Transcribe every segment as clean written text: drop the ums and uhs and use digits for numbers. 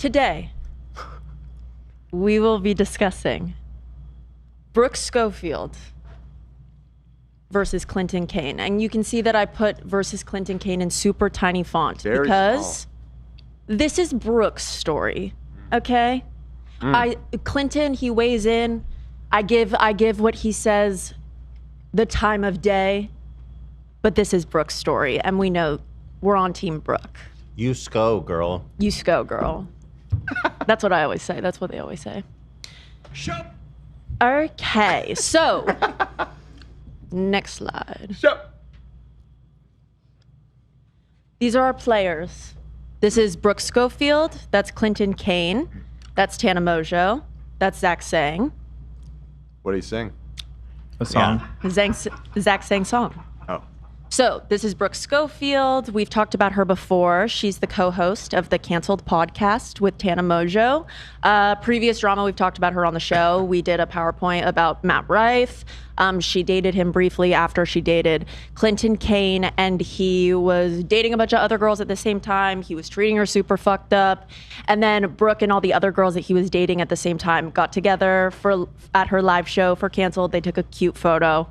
Today, we will be discussing Brooke Schofield versus Clinton Kane. And you can see that I put versus Clinton Kane in super tiny font because this is Brooke's story, okay? Clinton, he weighs in. I give what he says the time of day, but this is Brooke's story, and we know we're on Team Brooke. You sco, girl. You sco, girl. That's what I always say. That's what they always say. Shut. Okay, so next slide. Shut. These are our players. This is Brooke Schofield. That's Clinton Kane. That's Tana Mojo. That's Zach Sang. What do you sing? A song. Zach Sang song. Oh. So this is Brooke Schofield. We've talked about her before. She's the co-host of the Canceled podcast with Tana Mojo. Previous drama, we've talked about her on the show. We did a PowerPoint about Matt Rife. She dated him briefly after she dated Clinton Kane, and he was dating a bunch of other girls at the same time. He was treating her super fucked up. And then Brooke and all the other girls that he was dating at the same time got together at her live show for Canceled. They took a cute photo.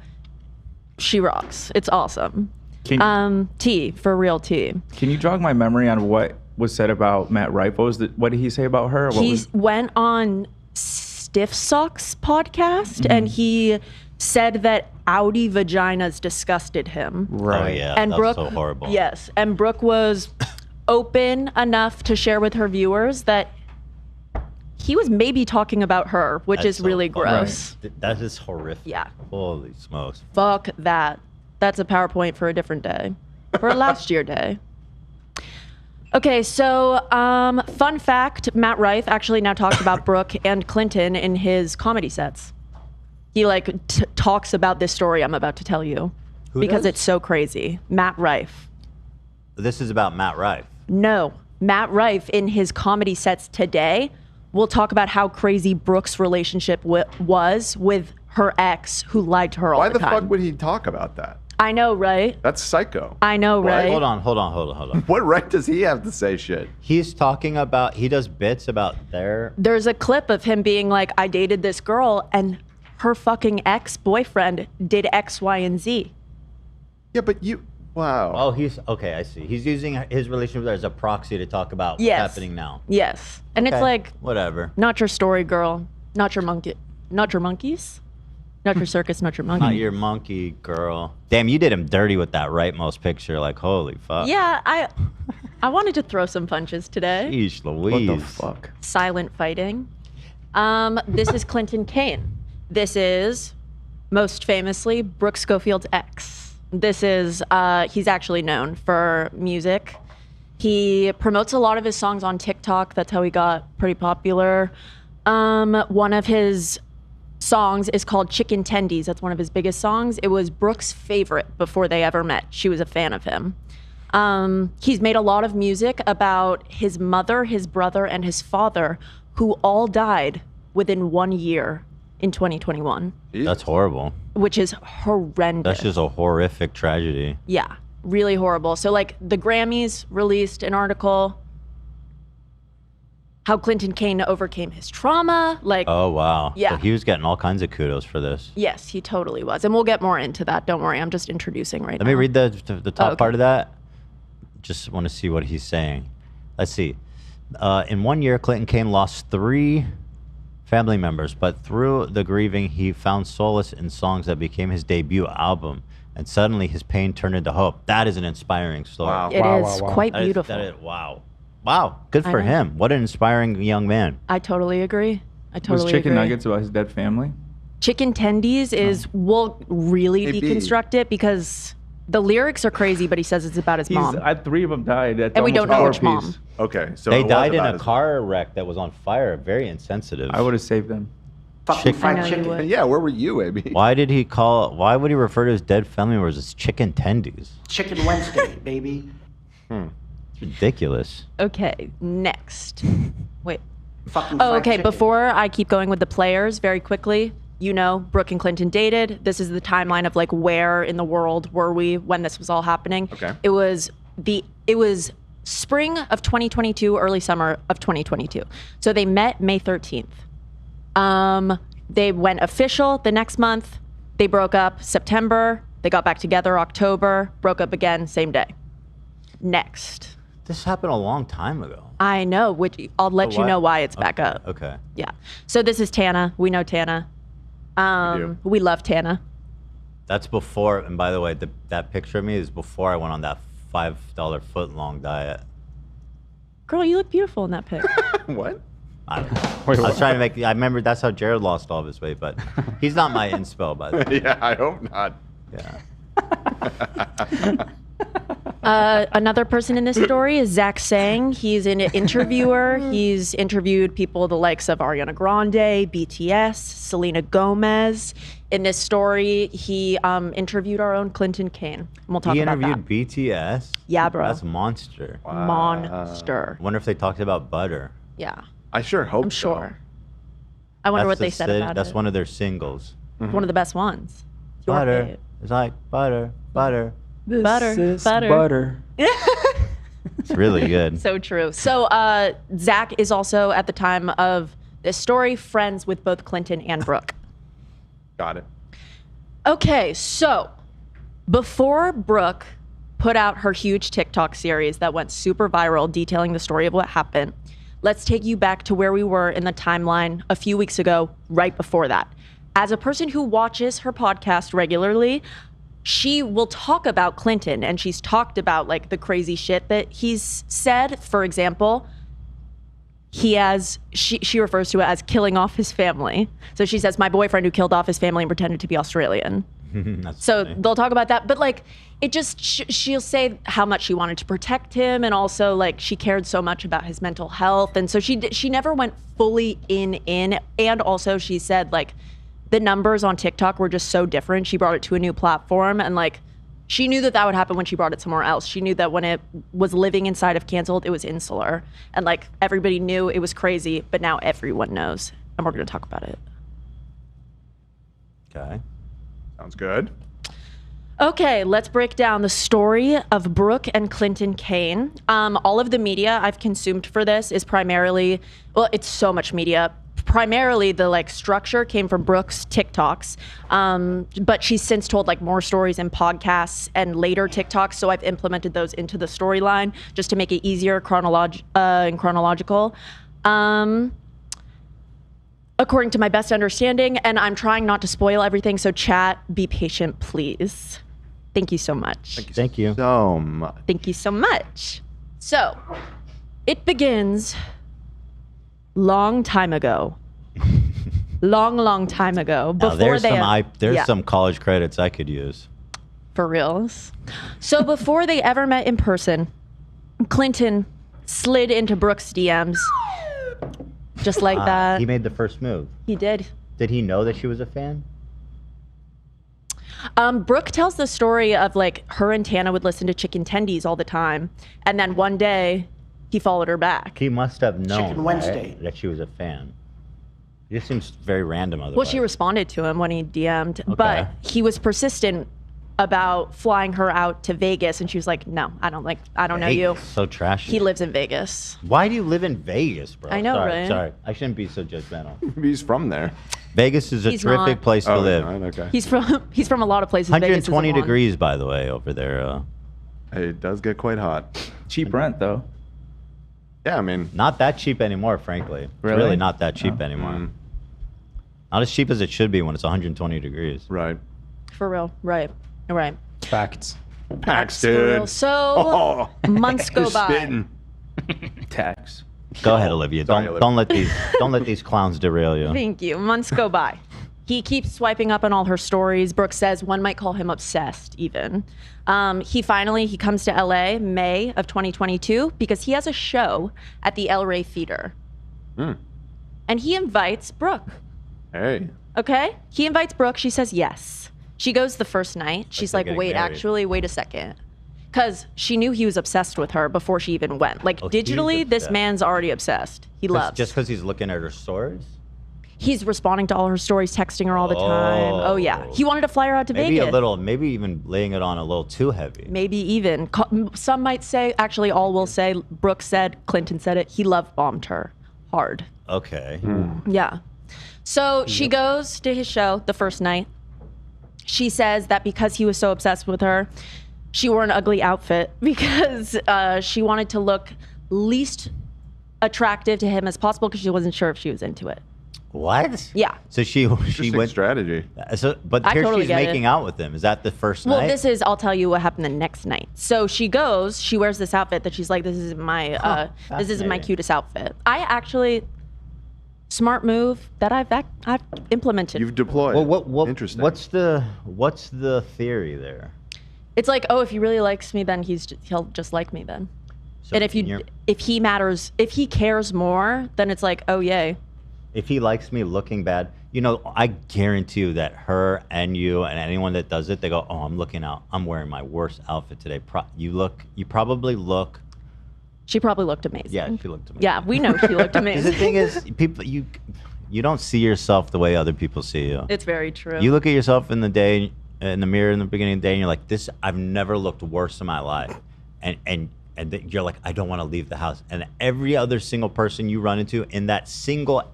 She rocks. It's awesome. T for real T. Can you jog my memory on what was said about Matt Rife? What did he say about her? Went on Stiff Socks podcast and he said that Audi vaginas disgusted him. Right. Oh, yeah. And that's Brooke, so horrible. Yes. And Brooke was open enough to share with her viewers that he was maybe talking about her, which is so really funny. gross. That is horrific. Yeah. Holy smokes. Fuck that. That's a PowerPoint for a different day. For a last year day. Okay, so fun fact, Matt Rife actually now talks about Brooke and Clinton in his comedy sets. He talks about this story I'm about to tell you. Who because does? it's so crazy. Matt Rife. This is about Matt Rife. No, Matt Rife in his comedy sets today will talk about how crazy Brooke's relationship was with her ex who lied to her all Why the the time. fuck would he talk about that? I know, right? That's psycho. I know, right? Hold on. What right does he have to say shit? He's talking about, he does bits about There's a clip of him being like, I dated this girl and her fucking ex-boyfriend did X, Y, and Z. Yeah, but wow. Oh, okay, I see. He's using his relationship as a proxy to talk about what's happening now. Yes. And Okay, it's like, whatever. not your story, girl. Not your monkey. Not your monkeys. Not your circus, not your monkey. Not your monkey, girl. Damn, you did him dirty with that rightmost picture. Like, holy fuck. Yeah, I wanted to throw some punches today. Sheesh Louise. What the fuck? Silent fighting. This is Clinton Kane. This is, most famously, Brooke Schofield's ex. This is, he's actually known for music. He promotes a lot of his songs on TikTok. That's how he got pretty popular. One of his songs is called Chicken Tendies. That's one of his biggest songs. It was Brooke's favorite before they ever met. She was a fan of him. He's made a lot of music about his mother, his brother, and his father, who all died within 1 year in 2021. That's horrible. Which is horrendous. That's just a horrific tragedy. Yeah, really horrible. So the Grammys released an article how Clinton Kane overcame his trauma. Oh, wow. Yeah. So he was getting all kinds of kudos for this. Yes, he totally was. And we'll get more into that. Don't worry. I'm just introducing right now. Let me read the top okay. part of that. Just want to see what he's saying. Let's see. In 1 year, Clinton Kane lost 3 family members, but through the grieving, he found solace in songs that became his debut album. And suddenly his pain turned into hope. That is an inspiring story. Wow. It is quite That is- beautiful. wow. Wow. Good for know. him. What an inspiring young man. I totally agree. I totally Was Chicken agree. Nuggets about his dead family? Chicken Tendies is, we'll really Maybe. deconstruct it because the lyrics are crazy, but he says it's about his mom. 3 of them died. That's And we don't almost know our which piece. mom. Okay, so They it was died in about a his- car wreck that was on fire. Very insensitive. I would have saved them. Fucking Chicken- fried I know you chicken. would. Yeah, where were you, Amy? Why would he refer to his dead family members as chicken tendies? Chicken Wednesday, baby. It's ridiculous. Okay, next. Wait. Fucking Oh, fried okay. chicken. Before I keep going with the players very quickly, Brooke and Clinton dated. This is the timeline of where in the world were we when this was all happening. Okay. It was spring of 2022, early summer of 2022. So they met May 13th. They went official the next month. They broke up September. They got back together October, broke up again, same day. Next. This happened a long time ago. I know, which I'll let you know why it's back up. Okay. Yeah. So this is Tana. We know Tana. We love Tana. That's before, and by the way, that picture of me is before I went on that $5 foot long diet. Girl, you look beautiful in that pic. What? I don't know. I was trying to make, I remember that's how Jared lost all of his weight, but he's not my inspo, by the way. Yeah, I hope not. Yeah. Another person in this story is Zach Sang. He's an interviewer. He's interviewed people the likes of Ariana Grande, BTS, Selena Gomez. In this story, he interviewed our own Clinton Kane. And we'll talk He about interviewed that. BTS? Yeah, bro. That's monster. Monster. I wonder if they talked about butter. Yeah, I sure hope I'm so. sure. I wonder what That's they said about That's it. one of their singles. One of the best ones. Your Butter. fave. It's like butter, butter. Butter, This is butter. butter. It's really good. So true. So Zach is also, at the time of this story, friends with both Clinton and Brooke. Got it. Okay, so before Brooke put out her huge TikTok series that went super viral detailing the story of what happened, let's take you back to where we were in the timeline a few weeks ago, right before that. As a person who watches her podcast regularly, she will talk about Clinton, and she's talked about like the crazy shit that he's said. For example, she refers to it as killing off his family. So she says, my boyfriend who killed off his family and pretended to be Australian. That's So funny. they'll talk about that, but like it just she'll say how much she wanted to protect him, and also like she cared so much about his mental health, and so she never went fully in, and also she said like the numbers on TikTok were just so different. She brought it to a new platform, and like she knew that would happen when she brought it somewhere else. She knew that when it was living inside of Canceled, it was insular, and like everybody knew it was crazy, but now everyone knows, and we're going to talk about it. Okay. Sounds good. Okay, let's break down the story of Brooke and Clinton Kane. All of the media I've consumed for this is primarily, well, it's so much media. Primarily, the like structure came from Brooke's TikToks, but she's since told like more stories in podcasts and later TikToks. So I've implemented those into the storyline just to make it easier and chronological. According to my best understanding, and I'm trying not to spoil everything. So chat, be patient, please. Thank you so much. Thank you. So much. Thank you so much. So, it begins long time ago. long time ago. Now, Before there's yeah, some college credits I could use. for reals. So before they ever met in person, Clinton slid into Brooke's DMs. Just like that. He made the first move. He did. Did he know that she was a fan? Brooke tells the story of like her and Tana would listen to Chicken Tendies all the time, and then one day he followed her back. He must have known Chicken Wednesday. right, that she was a fan. It just seems very random otherwise. Well, she responded to him when he DM'd, but he was persistent about flying her out to Vegas, and she was like, "No, I don't know you." Vegas, so trashy. He lives in Vegas. Why do you live in Vegas, bro? I know, sorry, right? Sorry, I shouldn't be so judgmental. He's from there. Vegas is a He's terrific not. place to live. right, okay. He's from a lot of places. Vegas isn't 120 one. degrees, by the way, over there. It does get quite hot. Cheap rent though. Yeah, I mean, Not that cheap anymore, frankly. It's Really? really not that cheap anymore. mm, Not as cheap as it should be when it's 120 degrees. right. For real, right? Facts. Tax, For real. dude. So Oh, months go you're by. spitting. Tax. Go ahead, Olivia. Sorry, Don't let these clowns derail you. Thank you. Months go by. He keeps swiping up on all her stories. Brooke says one might call him obsessed even. He comes to LA May of 2022 because he has a show at the El Rey Theater. And he invites Brooke. Hey. Okay? He invites Brooke. She says yes. She goes the first night. She's they're like, getting wait, married. actually, wait a second. Because she knew he was obsessed with her before she even went. Like, Oh, he's digitally, this obsessed. man's already obsessed. He loves. Just because he's looking at her swords? He's responding to all her stories, texting her all the time. Oh yeah, he wanted to fly her out to Maybe Vegas. a little, maybe even laying it on a little too heavy. Maybe even. Some might say, actually, all will say, Brooke said, Clinton said it, he love bombed her hard. Okay. Yeah. So she goes to his show the first night. She says that because he was so obsessed with her, she wore an ugly outfit because she wanted to look least attractive to him as possible because she wasn't sure if she was into it. What? Yeah. So she Interesting went. strategy. But I here totally she's get making it. out with him. Is that the first Well, night? I'll tell you what happened the next night. So she goes, she wears this outfit that she's like, this is my fascinating. cutest outfit. I actually, smart move that I've implemented. You've deployed. Well, what? Interesting. What's the theory there? It's like, oh, if he really likes me, then he'll just like me then. So And if he cares more, then it's like, oh yay. If he likes me looking bad, I guarantee you that her and you and anyone that does it, they go, "Oh, I'm looking out. I'm wearing my worst outfit today." You probably look. She probably looked amazing. Yeah, she looked amazing. Yeah, we know she looked 'Cause the amazing. thing is, people, you don't see yourself the way other people see you. It's very true. You look at yourself in the mirror in the beginning of the day, and you're like, "This, I've never looked worse in my life," and you're like, "I don't want to leave the house." And every other single person you run into in that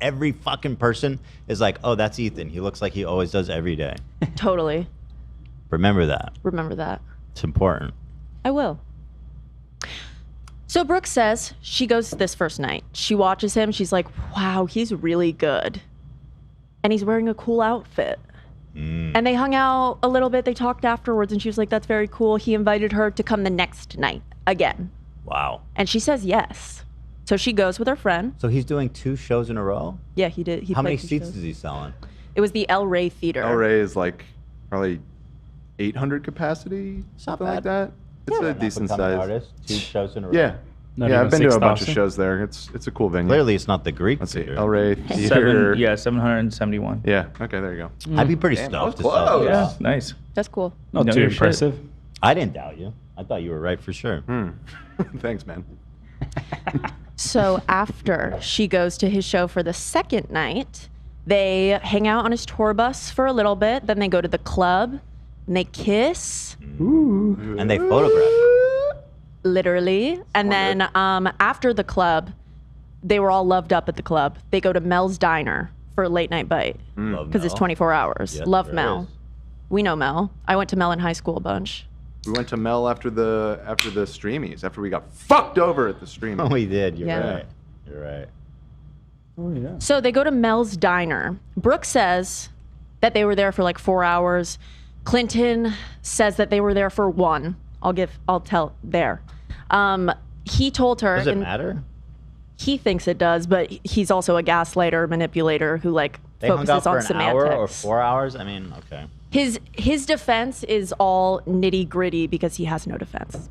every fucking person is like, "Oh, that's Ethan. He looks like he always does every day." Totally. Remember that. Remember that. It's important. I will. So Brooke says she goes this first night. She watches him. She's like, wow, he's really good. And he's wearing a cool outfit. And they hung out a little bit. They talked afterwards, and she was like, that's very cool. He invited her to come the next night again. Wow. And she says yes. So she goes with her friend. So he's doing 2 shows in a row? Yeah, he did. How many played 2 seats shows. is he selling? It was the El Rey Theater. El Rey is like probably 800 capacity, something like that. It's a decent Up-and-coming size. artist, 2 shows in a row. Yeah. Not Yeah, even I've been to a bunch of 6,000? shows there. It's a cool venue. Clearly, it's not the Greek Let's see. theater. El Rey Theater. 771. Yeah. Okay, there you go. I'd be pretty Damn, that stoked to was sell close. this. Yeah, nice. That's cool. Not No, too your shit. impressive. I didn't doubt you. I thought you were right for sure. Thanks, man. So after she goes to his show for the second night, they hang out on his tour bus for a little bit. Then they go to the club and they kiss, And they photographed. literally. And then after the club, they were all loved up at the club. They go to Mel's Diner for a late night bite Love because it's Mel. 24 hours. Yes, Love there Mel. is. We know Mel. I went to Mel in high school a bunch. We went to Mel after the streamies, after we got fucked over at the streamies. Oh, we did. You're Yeah. right. You're right. Oh, yeah. So they go to Mel's Diner. Brooke says that they were there for like 4 hours. Clinton says that they were there for 1. I'll tell there. He told her. Does it and matter? He thinks it does, but he's also a gaslighter, manipulator who like They hung out focuses for on an semantics. hour or 4 hours? I mean, okay. His defense is all nitty gritty because he has no defense.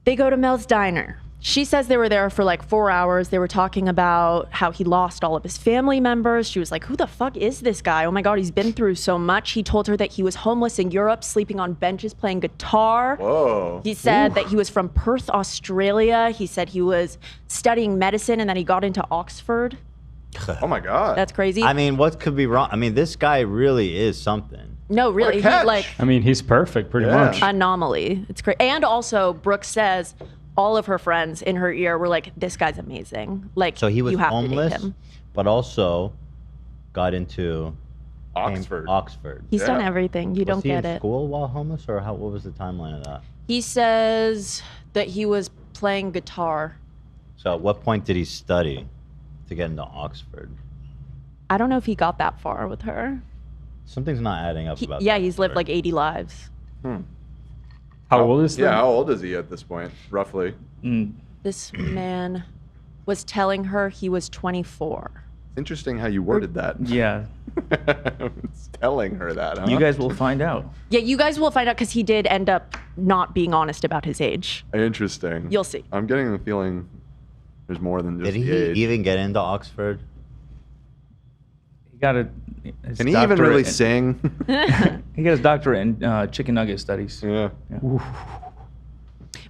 They go to Mel's Diner. She says they were there for like 4 hours. They were talking about how he lost all of his family members. She was like, who the fuck is this guy? Oh my God, he's been through so much. He told her that he was homeless in Europe, sleeping on benches, playing guitar. Whoa. He said that he was from Perth, Australia. He said he was studying medicine and then he got into Oxford. Oh my God. That's crazy. I mean, what could be wrong? I mean, this guy really is something. No, really, he catch. like I mean, he's perfect, pretty Yeah. much. anomaly. It's great. And also, Brooke says all of her friends in her ear were like, "This guy's amazing." Like, So he was you have homeless, to date him. but also got into Oxford. Oxford. He's done Yeah. everything. You Was don't he get in it. school while homeless, or what was the timeline of that? He says that he was playing guitar. So at what point did he study to get into Oxford? I don't know if he got that far with her. Something's not adding up about Yeah, that he's lived story. like 80 lives. How old is he? Yeah, how old is he at this point, roughly? This man was telling her he was 24. Interesting how you worded that. Yeah. It's telling her that, huh? You guys will find out. Yeah, you guys will find out because he did end up not being honest about his age. Interesting. You'll see. I'm getting the feeling there's more than just Did the he age. even get into Oxford? He got a. his Can he even doctorate really in- sing? He got his doctorate in chicken nugget studies. Yeah.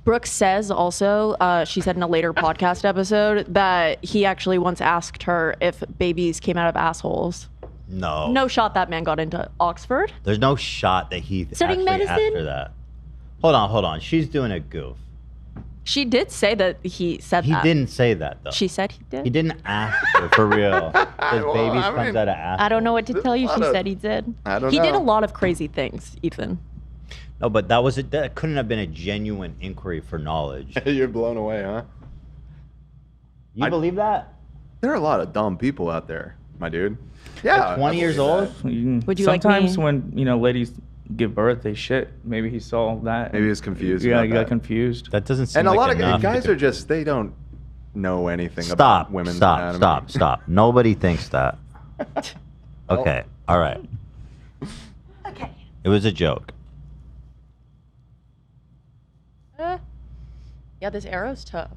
Brooke says also, she said in a later podcast episode that he actually once asked her if babies came out of assholes. No. No shot that man got into Oxford. There's no shot that he Studying actually asked medicine? her that. Hold on. She's doing a goof. She did say that he said He that. didn't say that though. She said he did. He didn't ask her for real. His Well, babies I comes mean- out of ass. I don't know what to There's tell you. a lot She of- said he did. I don't He did a know. lot of crazy things, Ethan. No, but that couldn't have been a genuine inquiry for knowledge. You're blown away, huh? You believe that? There are a lot of dumb people out there, my dude. Yeah. 20 years old? Would you like Sometimes me- when ladies give birth, they shit. Maybe he saw that. Maybe he was confused. Yeah, about he got that. confused. That doesn't seem And a like lot of enough. guys are just, they don't know anything Stop. about women's anatomy. Stop. Nobody thinks that. Okay. All right. Okay. It was a joke. Yeah, this arrow's tough.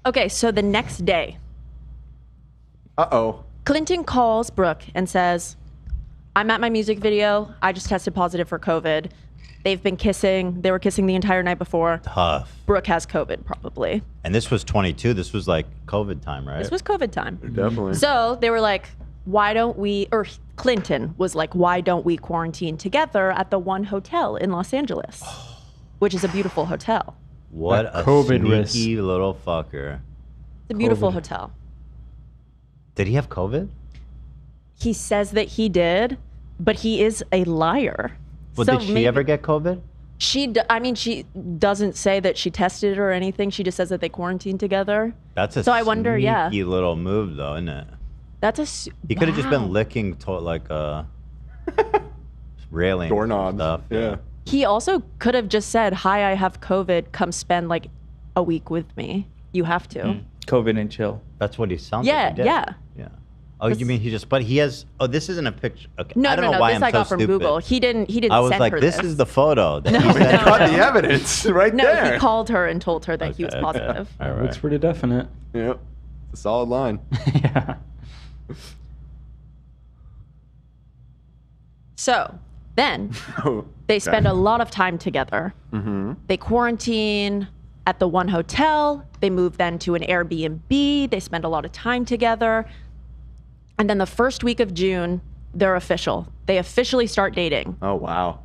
Okay, so the next day, Uh-oh. Clinton calls Brooke and says, I'm at my music video. I just tested positive for COVID. They've been kissing. They were kissing the entire night before. Tough. Brooke has COVID, probably. And this was 22. This was like COVID time, right? This was COVID time. Definitely. So they were like, why don't we, or Clinton was like, why don't we quarantine together at the one hotel in Los Angeles, which is a beautiful hotel. What That a COVID sneaky risk. little fucker. It's a beautiful COVID. hotel. Did he have COVID? He says that he did, but he is a liar. Well, So did she maybe- ever get COVID? She doesn't say that she tested or anything. She just says that they quarantined together. That's a So I wonder, yeah. sneaky little move, though, isn't it? That's He could have just wow. been licking like railing Doorknobs. stuff. Yeah. He also could have just said, "Hi, I have COVID. Come spend like a week with me. You have to." COVID and chill. That's what he sounds Yeah, like. He did. yeah. Yeah. Oh, you mean he just? But he has. Oh, this isn't a picture. Okay. No, I don't know no. why This I'm I got so from stupid. Google. He didn't. I was send like, her this is the photo. That he No, sent no. her. Got the evidence right No, there. he called her and told her that he was Okay. positive. All Looks right. pretty definite. Yep. It's a solid line. Yeah. So then Oh, they spend a lot of time together. They quarantine at the one hotel. They move then to an Airbnb. They spend a lot of time together. And then the first week of June, they're official. They officially start dating. Oh, wow.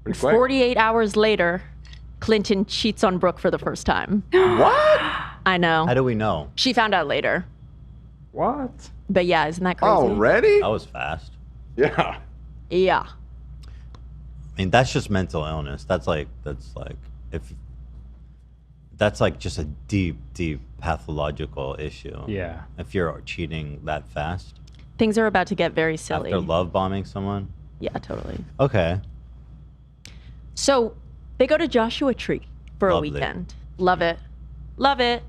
Pretty quick. 48 hours later, Clinton cheats on Brooke for the first time. What? I know. How do we know? She found out later. What? But yeah, isn't that crazy? Already? That was fast. Yeah. Yeah. I mean, that's just mental illness. That's like if that's like just a deep pathological issue. Yeah. If you're cheating that fast Things are about to get very silly. after love bombing someone. Yeah, totally. Okay. So they go to Joshua Tree for Lovely. a weekend. Love it. Love it.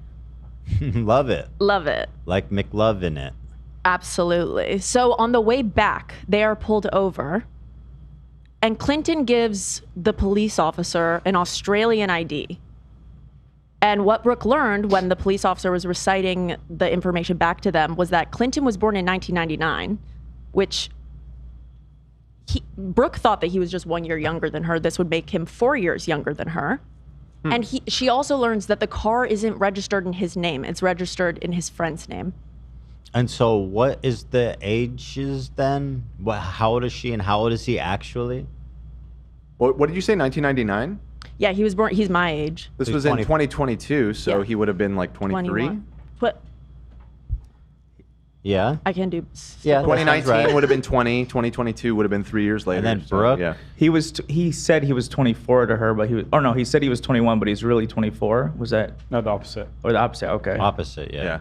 Love it. Love it. Like McLove in it. Absolutely. So on the way back, they are pulled over, and Clinton gives the police officer an Australian ID. And what Brooke learned when the police officer was reciting the information back to them was that Clinton was born in 1999, which Brooke thought that he was just 1 year younger than her. This would make him 4 years younger than her. And she also learns that the car isn't registered in his name. It's registered in his friend's name. And so, what is the ages then? How old is she, and how old is he actually? What did you say, 1999? Yeah, he was born. He's my age. This He's was 20. in 2022, so Yeah. he would have been like 23. 21. But Yeah. I can do. Yeah, that sounds 2019 right. would have been 20. 2022 would have been 3 years later. And then so, Brooke? yeah. He said he was 24 to her, but he was. Oh no, he said he was 21, but he's really 24. Was that No, the opposite. or the opposite? Okay, Opposite, yeah. Yeah.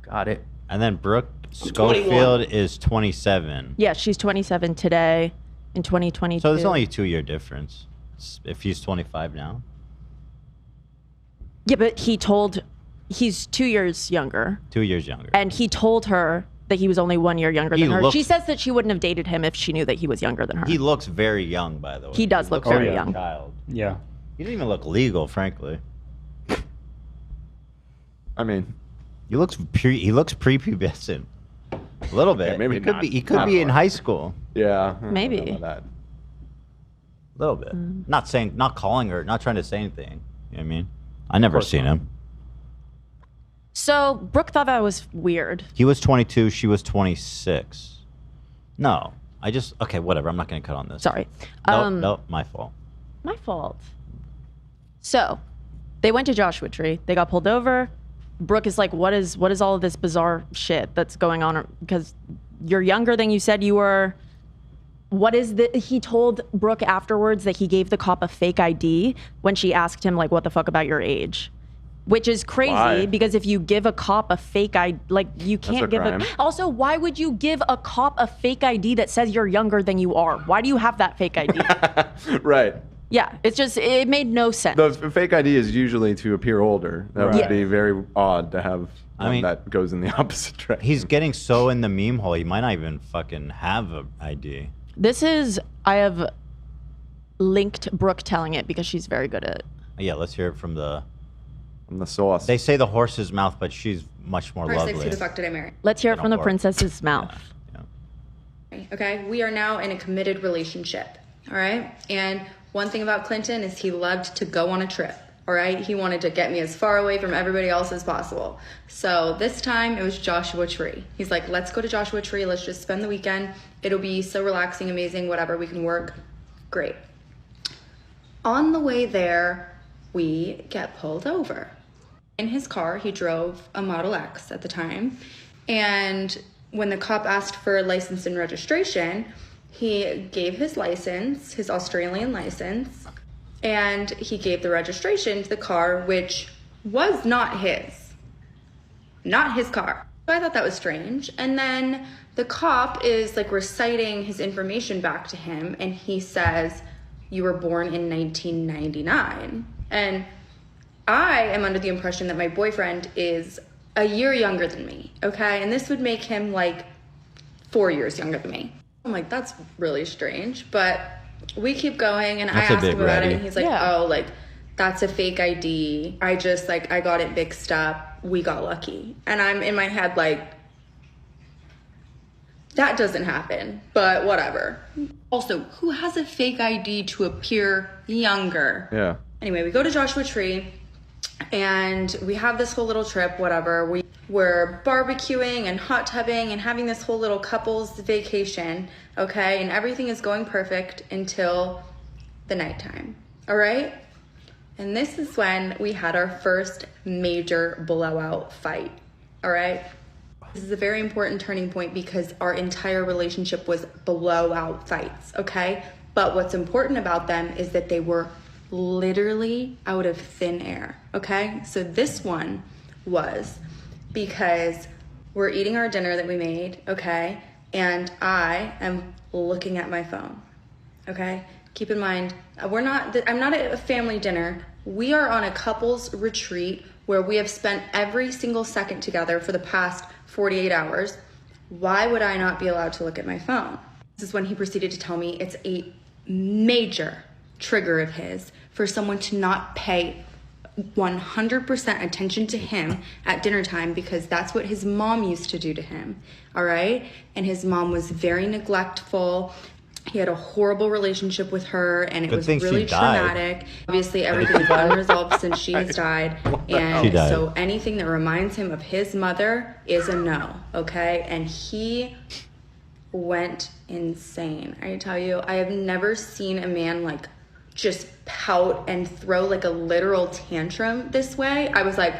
got it. And then Brooke Schofield is 27. Yeah, she's 27 today in 2022. So there's only a 2-year difference. If he's 25 now. Yeah, but he's 2 years younger. 2 years younger. And he told her that he was only 1 year younger He than her. looks- She says that she wouldn't have dated him if she knew that he was younger than her. He looks very young, by the way. He does look looks very like a young. Child. Yeah. He didn't even look legal, frankly. I mean, He looks prepubescent. A little bit. Okay, maybe he could not. be. He could Not be in much. high school. yeah. I don't Maybe. know about that. A little bit. Not calling her, not trying to say anything. You know what I mean? I never seen him. So Brooke thought that was weird. He was 22. She was 26. No, okay, whatever. I'm not going to cut on this. Sorry. Nope, my fault. My fault. So they went to Joshua Tree. They got pulled over. Brooke is like, what is all of this bizarre shit that's going on? Because you're younger than you said you were. He told Brooke afterwards that he gave the cop a fake ID when she asked him, like, what the fuck about your age? Which is crazy. Why? Because if you give a cop a fake ID, like, you can't give crime. Also, why would you give a cop a fake ID that says you're younger than you are? Why do you have that fake ID? Right. Yeah, it made no sense. The fake ID is usually to appear older. That would be very odd to have one that goes in the opposite direction. He's getting so in the meme hole, he might not even fucking have an ID. I have linked Brooke telling it because she's very good at it. Yeah, let's hear it from the sauce. They say the horse's mouth, but she's much more lovely. Who the fuck did I marry? Let's hear it from the princess's mouth. Yeah. Okay, we are now in a committed relationship. All right, and one thing about Clinton is he loved to go on a trip. All right, he wanted to get me as far away from everybody else as possible. So this time it was Joshua Tree. He's like, let's go to Joshua Tree. Let's just spend the weekend. It'll be so relaxing, amazing, whatever. We can work. Great. On the way there, we get pulled over. In his car, he drove a Model X at the time. And when the cop asked for license and registration, he gave his license, his Australian license, and he gave the registration to the car, which was not his. Not his car. So I thought that was strange. And then the cop is like reciting his information back to him, and he says, you were born in 1999. And I am under the impression that my boyfriend is a year younger than me, okay? And this would make him like 4 years younger than me. I'm like, that's really strange, but we keep going, and I asked him about it, and he's like, oh, like, that's a fake ID. I got it mixed up. We got lucky. And I'm in my head like, that doesn't happen, but whatever. Also, who has a fake ID to appear younger? Yeah. Anyway, we go to Joshua Tree, and we have this whole little trip, whatever. We're barbecuing and hot tubbing and having this whole little couples vacation, okay? And everything is going perfect until the nighttime, all right? And this is when we had our first major blowout fight, all right? This is a very important turning point because our entire relationship was blowout fights, okay? But what's important about them is that they were literally out of thin air, okay? So this one was because we're eating our dinner that we made, okay? And I am looking at my phone, okay? Keep in mind, I'm not at a family dinner. We are on a couples retreat where we have spent every single second together for the past 48 hours. Why would I not be allowed to look at my phone? This is when he proceeded to tell me it's a major trigger of his for someone to not pay 100% attention to him at dinner time because that's what his mom used to do to him, all right? And his mom was very neglectful. He had a horrible relationship with her, and it was really traumatic. Obviously, everything's unresolved since she has died. And so anything that reminds him of his mother is a no, okay? And he went insane. I tell you, I have never seen a man like just pout and throw like a literal tantrum this way. I was like,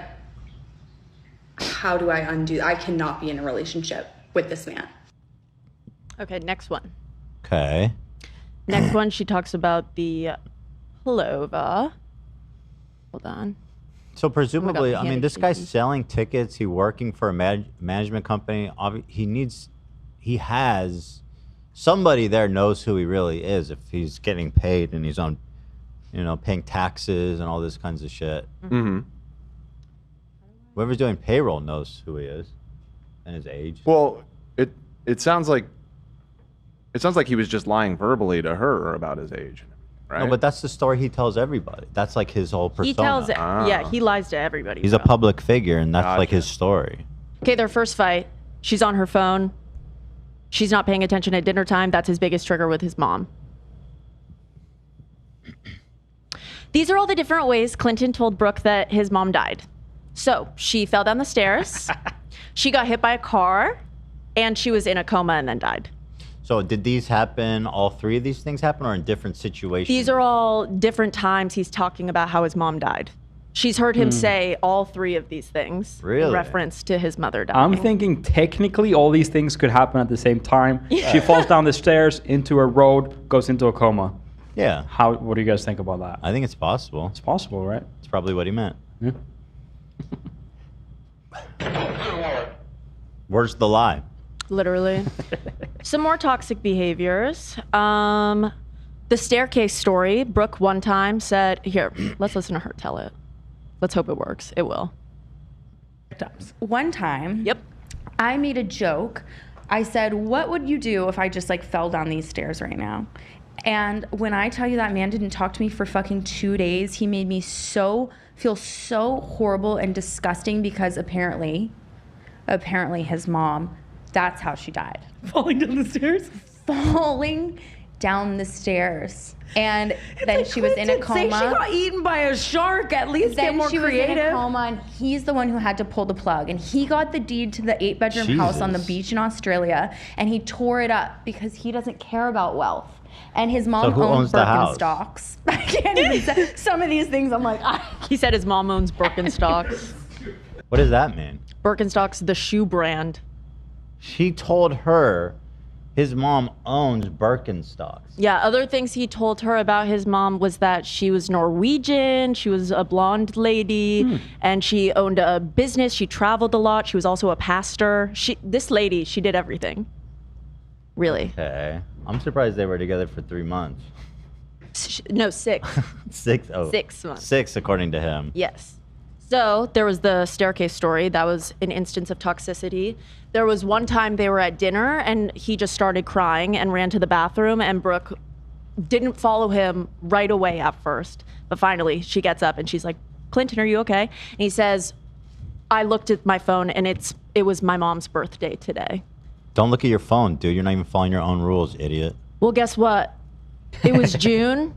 how do I undo? I cannot be in a relationship with this man. Okay, next one. Okay. Next one, she talks about the pullover. Hold on. So presumably, I mean, this guy's selling tickets. He's working for a management company. He has somebody there knows who he really is if he's getting paid and he's on, paying taxes and all this kinds of shit. Mm-hmm. Whoever's doing payroll knows who he is and his age. Well, it sounds like he was just lying verbally to her about his age, right? No, but that's the story he tells everybody. That's like his whole persona. He tells, he lies to everybody. He's a public figure, and that's like his story. Okay, their first fight, she's on her phone. She's not paying attention at dinner time. That's his biggest trigger with his mom. These are all the different ways Clinton told Brooke that his mom died. So she fell down the stairs, she got hit by a car, and she was in a coma and then died. So did these happen, all three of these things happen, or in different situations? These are all different times he's talking about how his mom died. She's heard him say all three of these things in Really? reference to his mother dying. I'm thinking technically all these things could happen at the same time. She falls down the stairs into a road, goes into a coma. Yeah, What do you guys think about that? I think it's possible. It's possible, right? It's probably what he meant. Yeah. Where's the lie? Literally. Some more toxic behaviors. The staircase story. Brooke one time said, here, let's listen to her tell it. Let's hope it works. It will. One time, Yep. I made a joke. I said, what would you do if I just like fell down these stairs right now? And when I tell you that man didn't talk to me for fucking 2 days, he made me feel so horrible and disgusting because apparently his mom, that's how she died. Falling down the stairs? Falling down the stairs. And then she was in a coma. Say she got eaten by a shark. At least get Then more she was in a creative. coma, and he's the one who had to pull the plug. And he got the deed to the 8-bedroom house on the Jesus. beach in Australia, and he tore it up because he doesn't care about wealth. And his mom who owns the house? Birkenstocks. I can't even say some of these things. I'm like, He said his mom owns Birkenstocks. What does that mean? Birkenstocks, the shoe brand. She told her his mom owns Birkenstocks. Yeah, other things he told her about his mom was that she was Norwegian, she was a blonde lady, and she owned a business, she traveled a lot, she was also a pastor. This lady, she did everything. Really. Okay. I'm surprised they were together for 3 months. No, 6. 6? Oh. 6 months. 6, according to him. Yes. So there was the staircase story. That was an instance of toxicity. There was one time they were at dinner and he just started crying and ran to the bathroom, and Brooke didn't follow him right away at first. But finally she gets up and she's like, Clinton, are you okay? And he says, I looked at my phone and it was my mom's birthday today. Don't look at your phone, dude. You're not even following your own rules, idiot. Well, guess what? It was June.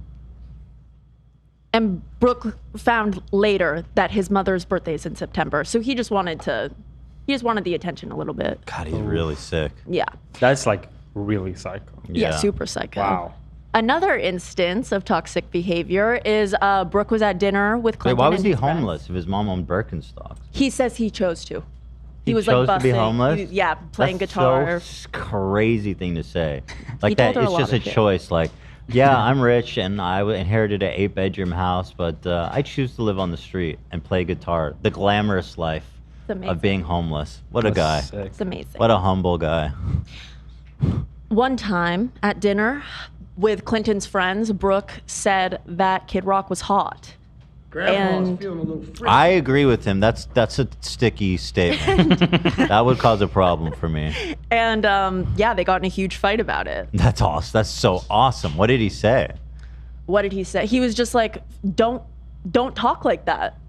And Brooke found later that his mother's birthday is in September. So he just wanted the attention a little bit. God, he's really sick. Yeah. That's like really psycho. Yeah, super psycho. Wow. Another instance of toxic behavior is Brooke was at dinner with Wait, Clinton. why was and he his friends. homeless if his mom owned Birkenstocks? He says he chose to. He was chose like to be bussing. homeless? Yeah, playing That's guitar. So crazy thing to say. Like told that, her a it's lot just a of shit. choice. Like, yeah, I'm rich and I inherited an 8-bedroom house, but I choose to live on the street and play guitar. The glamorous life amazing. of being homeless. What a guy. Sick. It's amazing. What a humble guy. One time at dinner with Clinton's friends, Brooke said that Kid Rock was hot. And I agree with him. That's a sticky statement. That would cause a problem for me. And yeah, they got in a huge fight about it. That's awesome. That's so awesome. What did he say? What did he say? He was just like, don't talk like that.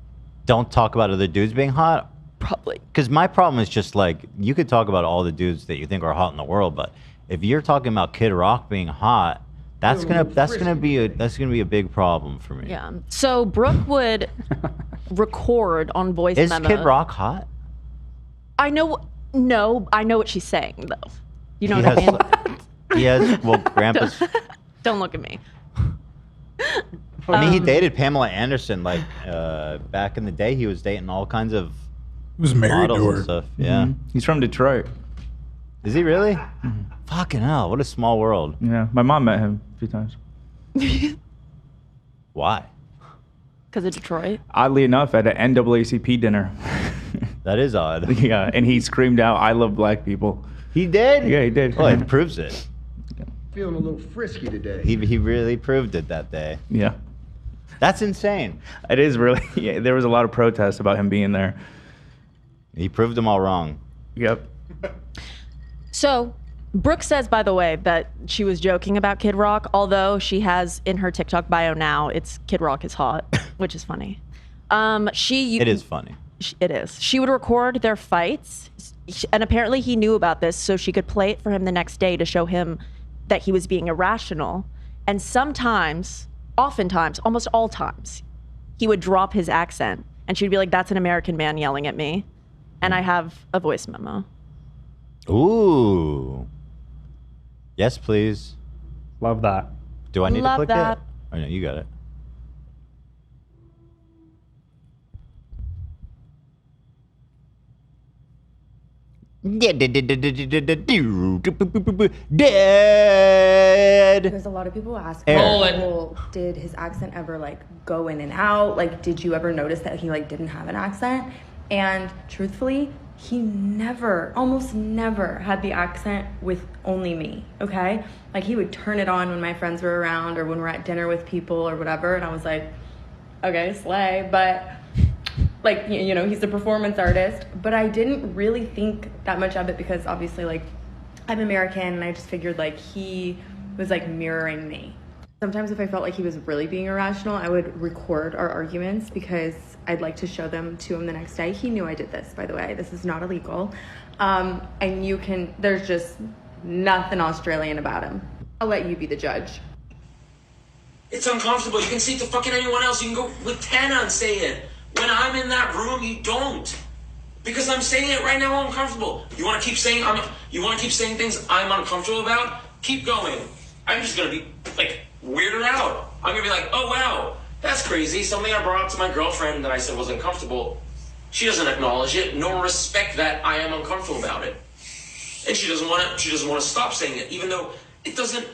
Don't talk about other dudes being hot? Probably. Because my problem is just like, you could talk about all the dudes that you think are hot in the world, but if you're talking about Kid Rock being hot, that's gonna be a big problem for me. Yeah. So Brooke would record on voice Is memos. Kid Rock hot? I know what she's saying though. You know He what I has- mean? He has, well, Grandpa's. Don't look at me. I mean, he dated Pamela Anderson like back in the day. He was dating all kinds of He was married models to and her. stuff. Yeah. He's from Detroit. Is he really? Fucking hell! What a small world. Yeah, my mom met him a few times. Why? Because of Detroit. Oddly enough, at an NAACP dinner. That is odd. Yeah, and he screamed out, "I love black people." He did? Yeah, he did. Well, it proves it. Feeling a little frisky today. He really proved it that day. Yeah, That's insane. it is really. Yeah, there was a lot of protests about him being there. He proved them all wrong. Yep. So Brooke says, by the way, that she was joking about Kid Rock, although she has in her TikTok bio now, it's Kid Rock is hot, which is funny. It is funny. It is. She would record their fights, and apparently he knew about this, so she could play it for him the next day to show him that he was being irrational. And sometimes, oftentimes, almost all times, he would drop his accent and she'd be like, that's an American man yelling at me. And I have a voice memo. Ooh. Yes, please. Love that. Do I need Love to click that. it? Oh, no, you got it. Dead. Because a lot of people ask, Air. well, did his accent ever like go in and out? Like, did you ever notice that he like didn't have an accent? And truthfully, he never, almost never had the accent with only me, okay? Like he would turn it on when my friends were around or when we're at dinner with people or whatever. And I was like, okay, slay. But like, you know, he's a performance artist, but I didn't really think that much of it because obviously like I'm American and I just figured like he was like mirroring me. Sometimes if I felt like he was really being irrational, I would record our arguments because I'd like to show them to him the next day. He knew I did this, by the way. This is not illegal. And you can, there's just nothing Australian about him. I'll let you be the judge. It's uncomfortable. You can say it to fucking anyone else. You can go with Tana and say it. When I'm in that room, you don't. Because I'm saying it right now, I'm uncomfortable. You want to keep saying things I'm uncomfortable about? Keep going. I'm just going to be like weirded out. I'm going to be like, oh wow, that's crazy. Something I brought up to my girlfriend that I said was uncomfortable. She doesn't acknowledge it nor respect that I am uncomfortable about it. And she doesn't want to stop saying it, even though it doesn't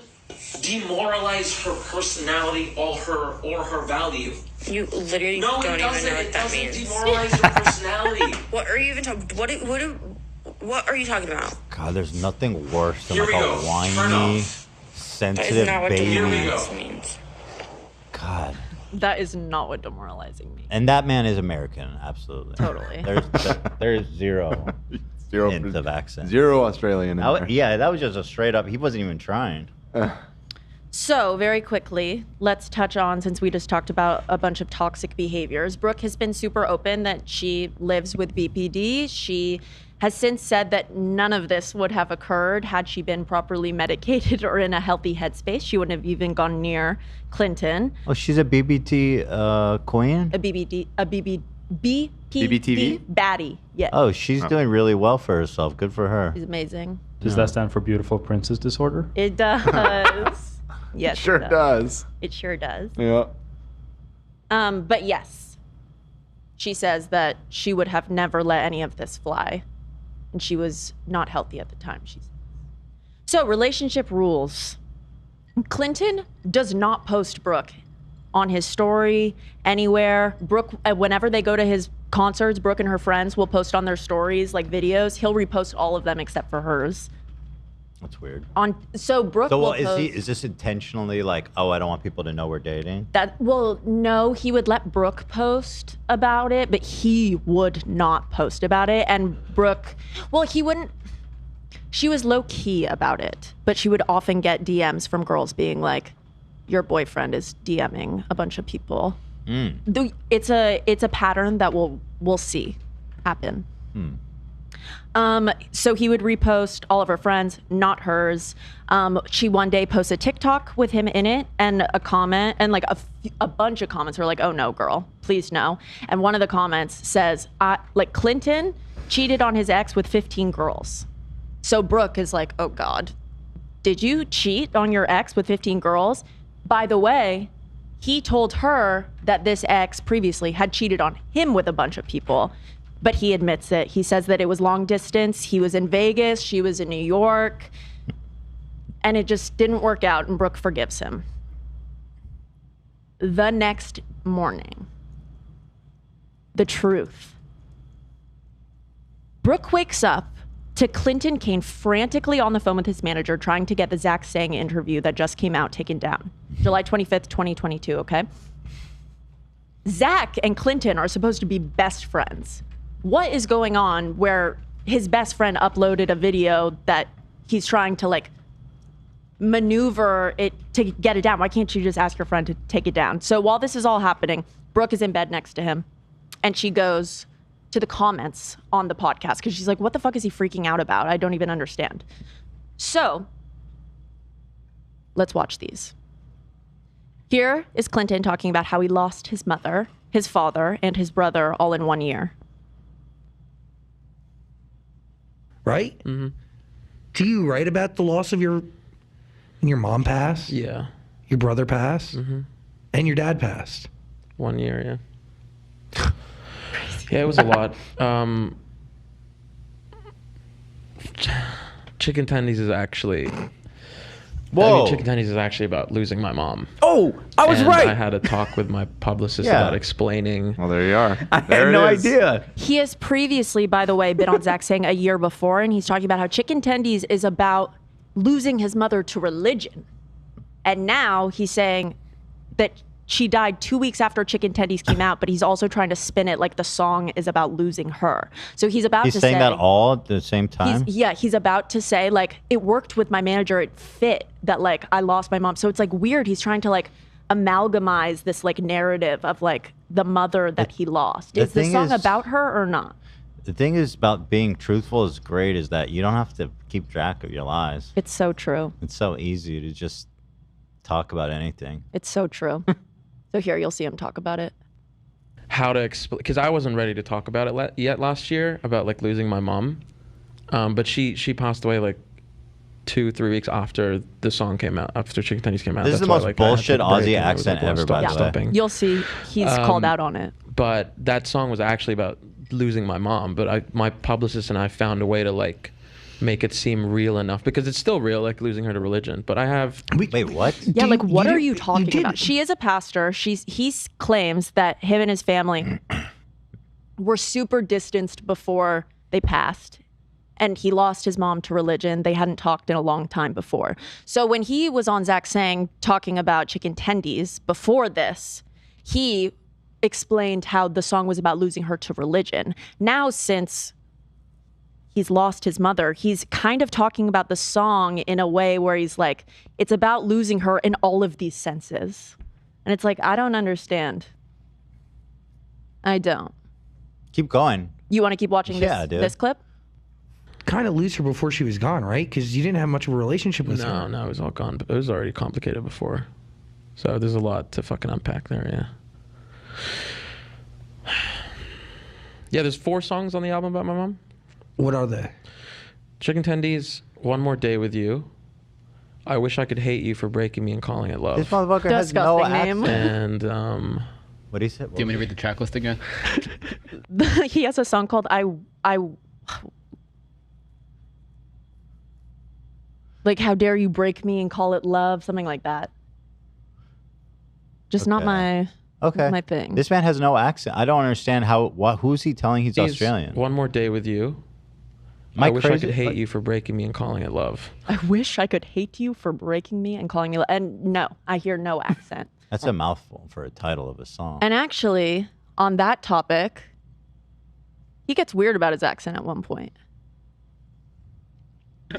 demoralize her personality or her value. You literally No, don't it even know doesn't. what It that doesn't means. demoralize her personality. What are you even talking? What are you talking about? God, there's nothing worse than Here like we a go. Turn whiny, off. That sensitive is not what baby. Here we go. demoralizing means. God. That is not what demoralizing means. And that man is American, absolutely. Totally. There's zero Zero hint of accent. Zero Australian in there. Yeah, that was just a straight up. He wasn't even trying. So, very quickly, let's touch on, since we just talked about a bunch of toxic behaviors, Brooke has been super open that she lives with BPD. She has since said that none of this would have occurred had she been properly medicated or in a healthy headspace. She wouldn't have even gone near Clinton. Oh, she's a BBT queen? BBTV? baddie. Yeah. Oh, she's doing really well for herself. Good for her. She's amazing. Does that stand for beautiful princess disorder? It does. Yes, Sure it does. It sure does. Yeah. But yes, she says that she would have never let any of this fly, and she was not healthy at the time. So relationship rules. Clinton does not post Brooke on his story anywhere. Brooke, whenever they go to his concerts, Brooke and her friends will post on their stories like videos. He'll repost all of them except for hers. That's weird. So Brooke So will well, post. is this intentionally like, oh, I don't want people to know we're dating? No, he would let Brooke post about it, but he would not post about it. And Brooke, he wouldn't. She was low key about it, but she would often get DMs from girls being like, "Your boyfriend is DMing a bunch of people." It's a pattern that we'll see happen. So he would repost all of her friends, not hers. She one day posts a TikTok with him in it and a comment, and like a bunch of comments were like, "Oh no, girl, please no." And one of the comments says, like Clinton cheated on his ex with 15 girls. So Brooke is like, "Oh God, did you cheat on your ex with 15 girls?" By the way, he told her that this ex previously had cheated on him with a bunch of people. But he admits it. He says that it was long distance. He was in Vegas. She was in New York. And it just didn't work out, and Brooke forgives him. The next morning, the truth. Brooke wakes up to Clinton Kane frantically on the phone with his manager trying to get the Zach Sang interview that just came out taken down. July 25th, 2022, okay? Zach and Clinton are supposed to be best friends. What is going on where his best friend uploaded a video that he's trying to like maneuver it to get it down? Why can't you just ask your friend to take it down? So while this is all happening, Brooke is in bed next to him and she goes to the comments on the podcast because she's like, what the fuck is he freaking out about? I don't even understand. So let's watch these. Here is Clinton talking about how he lost his mother, his father, and his brother all in 1 year. Right? Mm-hmm. Do you write about the loss of your mom passed? Yeah. Your brother passed? Mm-hmm. And your dad passed? 1 year, yeah. Yeah, it was a lot. Chicken Tendies is actually... Whoa. Chicken Tendies is actually about losing my mom. Oh, I was And right. I had a talk with my publicist Yeah. about explaining. Well, there you are. I There had it no is. idea. He has previously, by the way, been on Zach saying a year before, and he's talking about how Chicken Tendies is about losing his mother to religion. And now he's saying that she died 2 weeks after Chicken Tendies came out, but he's also trying to spin it like the song is about losing her. So he's about He's to saying say that all at the same time. he's about to say like it worked with my manager, it fit that like I lost my mom. So it's like weird. He's trying to like amalgamize this like narrative of like the mother that he lost. the Is the thing song is- about her or not? The thing is about being truthful is great is that you don't have to keep track of your lies. It's so true. It's so easy to just talk about anything. It's so true. So here you'll see him talk about it. How to explain, because I wasn't ready to talk about it yet last year, about like losing my mom. But she passed away like 2-3 weeks after the song came out, after Chicken Tendies came out. This is the That's why, most like, I had to bullshit take a break Aussie and I was accent well, ever, stop by the way. stopping. You'll see he's called out on it. But that song was actually about losing my mom. But my publicist and I found a way to like make it seem real enough, because it's still real, like losing her to religion. But I have Wait, what? Yeah, like what you are did- you you talking did- about? She is a pastor. He claims that him and his family were super distanced before they passed. And he lost his mom to religion. They hadn't talked in a long time before. So when he was on Zach Sang talking about Chicken Tendies before this, he explained how the song was about losing her to religion. Now, since he's lost his mother, he's kind of talking about the song in a way where he's like, it's about losing her in all of these senses. And it's like, I don't understand. I don't. Keep going. You want to keep watching Yeah, dude. this clip? Kind of lose her before she was gone, right? Because you didn't have much of a relationship with her. no, it was all gone. But it was already complicated before. So there's a lot to fucking unpack there, yeah. Yeah, there's 4 songs on the album about my mom. What are they? Chicken Tendies, One More Day With You. I Wish I Could Hate You for Breaking Me and Calling It Love. This motherfucker has no Disgusting name. accent. And What do you say? Do you want me to read the track list again? He has a song called I like how dare you break me and call it love, something like that. Just not Okay. my my thing. This man has no accent. I don't understand who's he telling he's these, Australian? One More Day With You. Am I I Wish I crazy? Could Hate What? You for Breaking Me and Calling It Love. I wish I could hate you for breaking me and calling me and no, I hear no accent. That's a mouthful for a title of a song. And actually, on that topic, he gets weird about his accent at one point.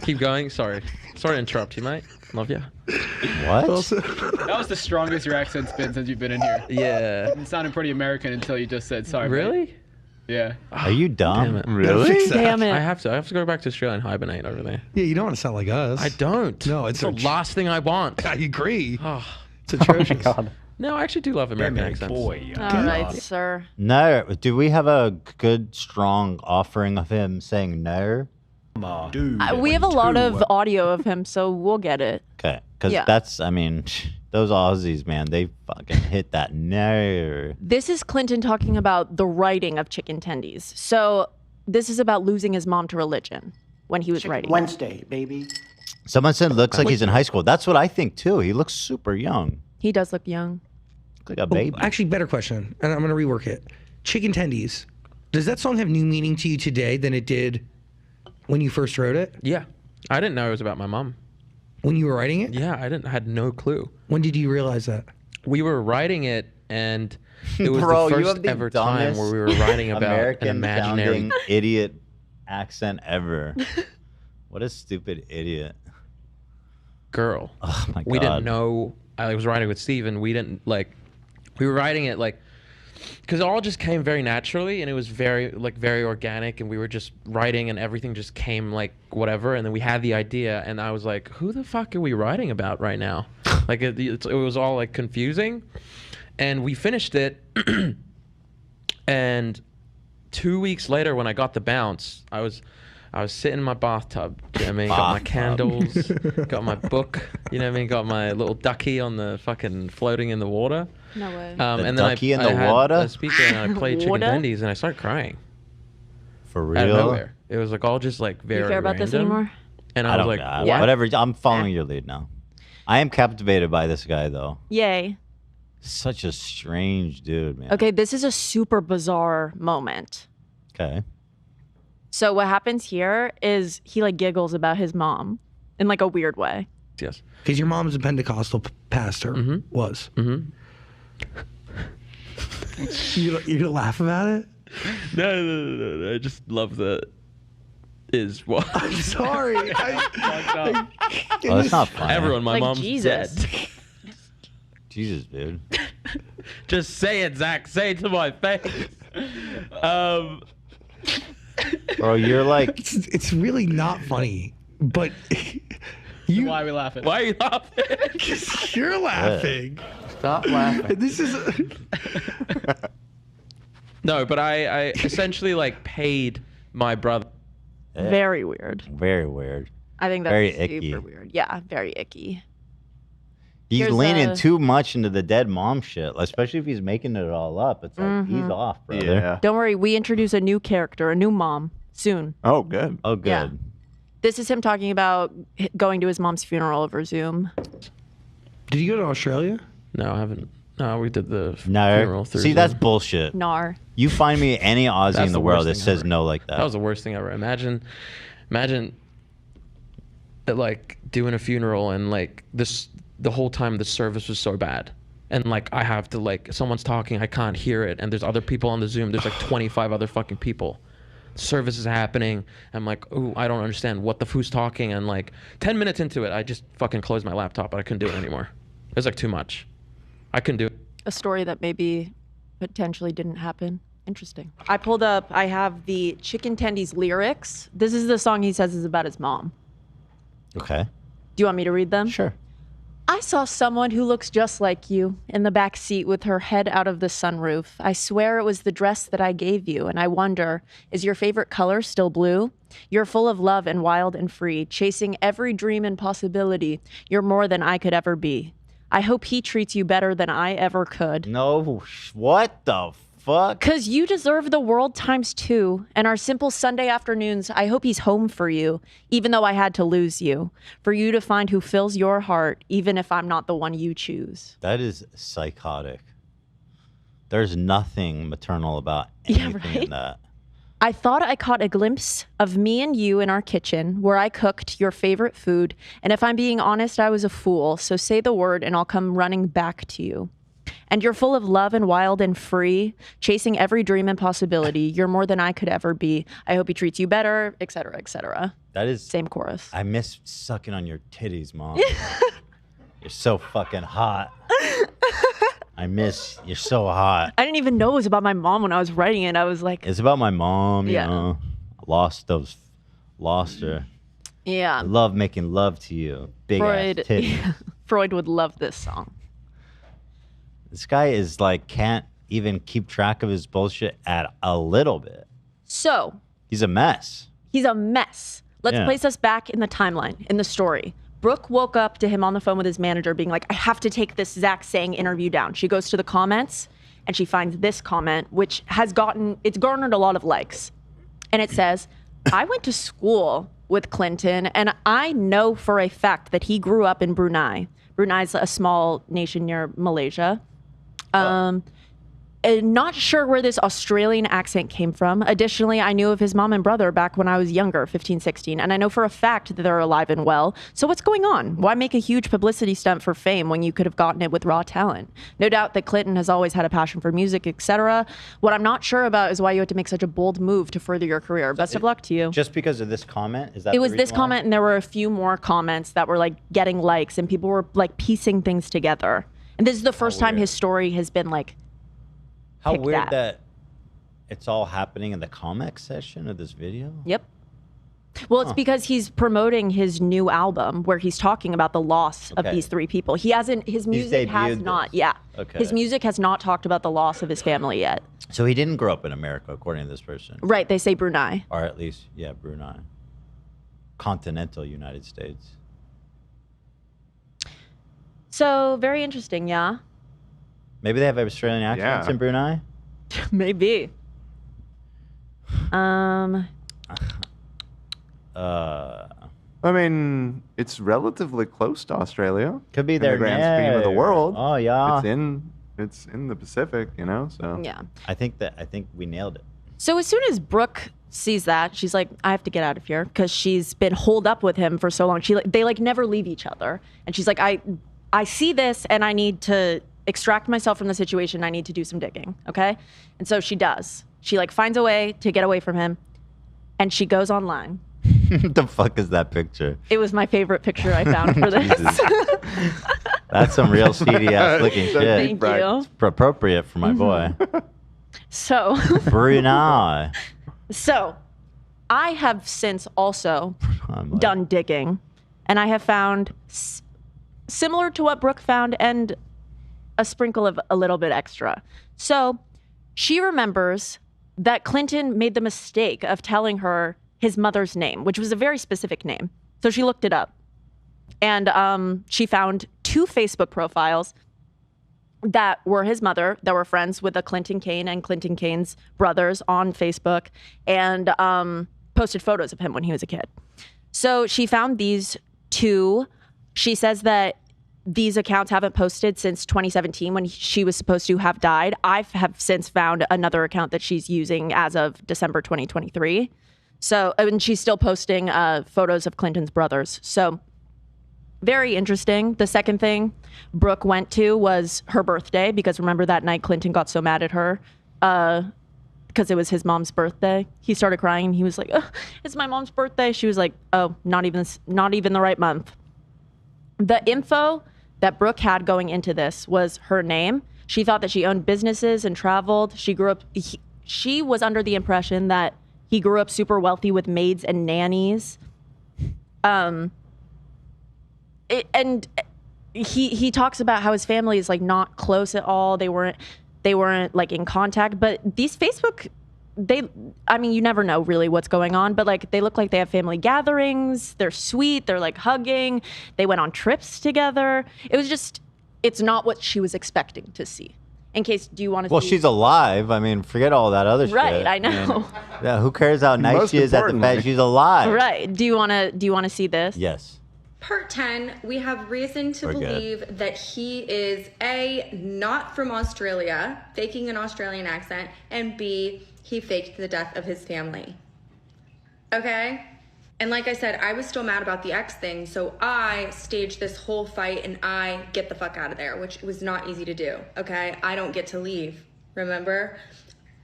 Keep going. Sorry to interrupt you, mate. Love you. What? That was the strongest your accent's been since you've been in here. Yeah. It sounded pretty American until you just said sorry. Really? Mate. Yeah. Are you dumb? Damn it. Really? Damn it. I have to go back to Australia and hibernate over there. Yeah, you don't want to sound like us. I don't. No, it's it's the last thing I want. I agree. Oh. It's atrocious. No, I actually do love American accents. All right, sir. No. Do we have a good, strong offering of him saying no? We have a lot of audio of him, so we'll get it. Okay. Because Yeah. that's, I mean, those Aussies, man, they fucking hit that no. This is Clinton talking about the writing of Chicken Tendies. So this is about losing his mom to religion when he was writing. it. Wednesday, baby. Someone said looks like he's in high school. That's what I think, too. He looks super young. He does look young. Like a baby. Actually, better question, and I'm going to rework it. Chicken Tendies. Does that song have new meaning to you today than it did when you first wrote it? Yeah. I didn't know it was about my mom. When you were writing it? Yeah, I had no clue. When did you realize that? We were writing it, and it was Bro, the you first have the ever time dumbest where we were writing about American an imaginary sounding idiot accent ever. What a stupid idiot. girl. Oh my god. We didn't know. I was writing with Steve, and we didn't like. We were writing it like, because it all just came very naturally, and it was very organic, and we were just writing, and everything just came like whatever, and then we had the idea, and I was like, who the fuck are we writing about right now? Like it was all like confusing, and we finished it. And 2 weeks later, when I got the bounce, I was sitting in my bathtub. You know what I mean? Got my candles, got my book. You know what I mean? Got my little ducky on the fucking floating in the water. No way. And then ducky in I the had water? a speaker and I played chicken Water? tendies and I started crying. For real? Out of nowhere. It was like all just like very Do you care about this random. anymore? And I I was don't like, know. what? Whatever. I'm following your lead now. I am captivated by this guy, though. Yay. Such a strange dude, man. Okay, this is a super bizarre moment. Okay. So what happens here is he like giggles about his mom in like a weird way. Yes. Because your mom's a Pentecostal pastor. Was. Mm-hmm. You gonna laugh about it? No. I just love that. Is what? I'm sorry. Oh, that's not funny. Everyone, my Like mom's Jesus. dead. Jesus, dude. Just say it, Zach. Say it to my face. Bro, you're like... It's really not funny, but Why are we laughing? Why are you laughing? you're laughing. Stop laughing. This is... No, but I essentially like paid my brother. Very weird. Very weird. I think that's Very super icky. weird. Yeah, very icky. He's Here's leaning a- too much into the dead mom shit, especially if he's making it all up. It's like, he's off, brother. Yeah. Don't worry, we introduce a new character, a new mom, soon. Oh, good. Oh, good. Yeah. This is him talking about going to his mom's funeral over Zoom. Did you go to Australia? No, I haven't. No, we did the No. funeral through See, that's Zoom. bullshit. Nar. You find me any Aussie That's in the the world that worst thing says ever. no like that. That was the worst thing ever. Imagine like doing a funeral and like the whole time the service was so bad. And like I have to like someone's talking, I can't hear it, and there's other people on the Zoom. There's like 25 other fucking people. Service is happening. I'm like, oh, I don't understand what the who's talking. And like 10 minutes into it, I just fucking closed my laptop, but I couldn't do it anymore. It was like too much. I couldn't do it. A story that maybe potentially didn't happen. Interesting. I pulled up, I have the Chicken Tendies lyrics. This is the song he says is about his mom. Okay. Do you want me to read them? Sure. I saw someone who looks just like you in the back seat with her head out of the sunroof. I swear it was the dress that I gave you, and I wonder, is your favorite color still blue? You're full of love and wild and free, chasing every dream and possibility. You're more than I could ever be. I hope he treats you better than I ever could. No, what the fuck? 'Cause you deserve the world times two, and our simple Sunday afternoons, I hope he's home for you, even though I had to lose you. For you to find who fills your heart, even if I'm not the one you choose. That is psychotic. There's nothing maternal about anything in that. I thought I caught a glimpse of me and you in our kitchen where I cooked your favorite food. And if I'm being honest, I was a fool. So say the word and I'll come running back to you. And you're full of love and wild and free, chasing every dream and possibility. You're more than I could ever be. I hope he treats you better, etc., etc. That is... Same chorus. I miss sucking on your titties, Mom. You're so fucking hot. You're so hot. I didn't even know it was about my mom when I was writing it. I was like, It's about my mom, you Yeah. know. Lost her. yeah. I love making love to you. Big Freud, ass titties. Freud would love this song. This guy is like, can't even keep track of his bullshit at a little bit. So, He's a mess. he's a mess. Let's Yeah. place us back in the timeline, in the story. Brooke woke up to him on the phone with his manager being like, I have to take this Zach Sang interview down. She goes to the comments and she finds this comment, which it's garnered a lot of likes. And it says, I went to school with Clinton and I know for a fact that he grew up in Brunei. Brunei's a small nation near Malaysia. Not sure where this Australian accent came from. Additionally, I knew of his mom and brother back when I was younger, 15, 16, and I know for a fact that they're alive and well. So what's going on? Why make a huge publicity stunt for fame when you could have gotten it with raw talent? No doubt that Clinton has always had a passion for music, etc. What I'm not sure about is why you had to make such a bold move to further your career. Best of luck to you. Just because of this comment? Is that It the was this reason why? comment, and there were a few more comments that were like getting likes, and people were like piecing things together. And this is the first time his story has been like, How picked weird at. that it's all happening in the comment section of this video. Yep. Well, it's because he's promoting his new album where he's talking about the loss of these 3 people. He hasn't, his music has not, Okay. His music has not talked about the loss of his family yet. So he didn't grow up in America, according to this person. Right, they say Brunei. Or at least, yeah, Brunei. Continental United States. So, very interesting, yeah? Maybe they have Australian accents in Brunei? Maybe. I mean, it's relatively close to Australia. Could be in their the grand scheme of the world. Oh yeah. It's in the Pacific, you know. So yeah. I think we nailed it. So as soon as Brooke sees that, she's like, I have to get out of here because she's been holed up with him for so long. They like never leave each other, and she's like, I see this and I need to extract myself from the situation. I need to do some digging, okay? And so she does. She like finds a way to get away from him, and she goes online. The fuck is that picture? It was my favorite picture I found for this. That's some real seedy ass looking shit. Thank you. It's appropriate for my boy. So Brunei. So I have since also done digging, and I have found similar to what Brooke found and a sprinkle of a little bit extra. So she remembers that Clinton made the mistake of telling her his mother's name, which was a very specific name. So she looked it up, and she found 2 Facebook profiles that were his mother, that were friends with a Clinton Kane and Clinton Kane's brothers on Facebook, and posted photos of him when he was a kid. So she found these 2. She says that these accounts haven't posted since 2017 when she was supposed to have died. I have since found another account that she's using as of December 2023. So, and she's still posting photos of Clinton's brothers. So very interesting. The second thing Brooke went to was her birthday, because remember that night Clinton got so mad at her because it was his mom's birthday. He started crying. He was like, oh, it's my mom's birthday. She was like, oh, not even the right month. The info that Brooke had going into this was her name. She thought that she owned businesses and traveled. She grew up, she was under the impression that he grew up super wealthy with maids and nannies. And he talks about how his family is like not close at all. They weren't like in contact, but these Facebook, I mean, you never know really what's going on, but like they look like they have family gatherings. They're sweet. They're like hugging. They went on trips together. It was just, it's not what she was expecting to see. In case, do you want to Well, see? she's alive. I mean, forget all that other shit. Right, I know. mean, yeah, who cares how nice she is at the fact she's alive? Right. Do you want to see this? Yes. Part 10, we have reason to We're good. believe that he is A, not from Australia, faking an Australian accent, and B, he faked the death of his family. Okay? And like I said, I was still mad about the ex thing, so I staged this whole fight and I get the fuck out of there, which was not easy to do, okay? I don't get to leave, remember?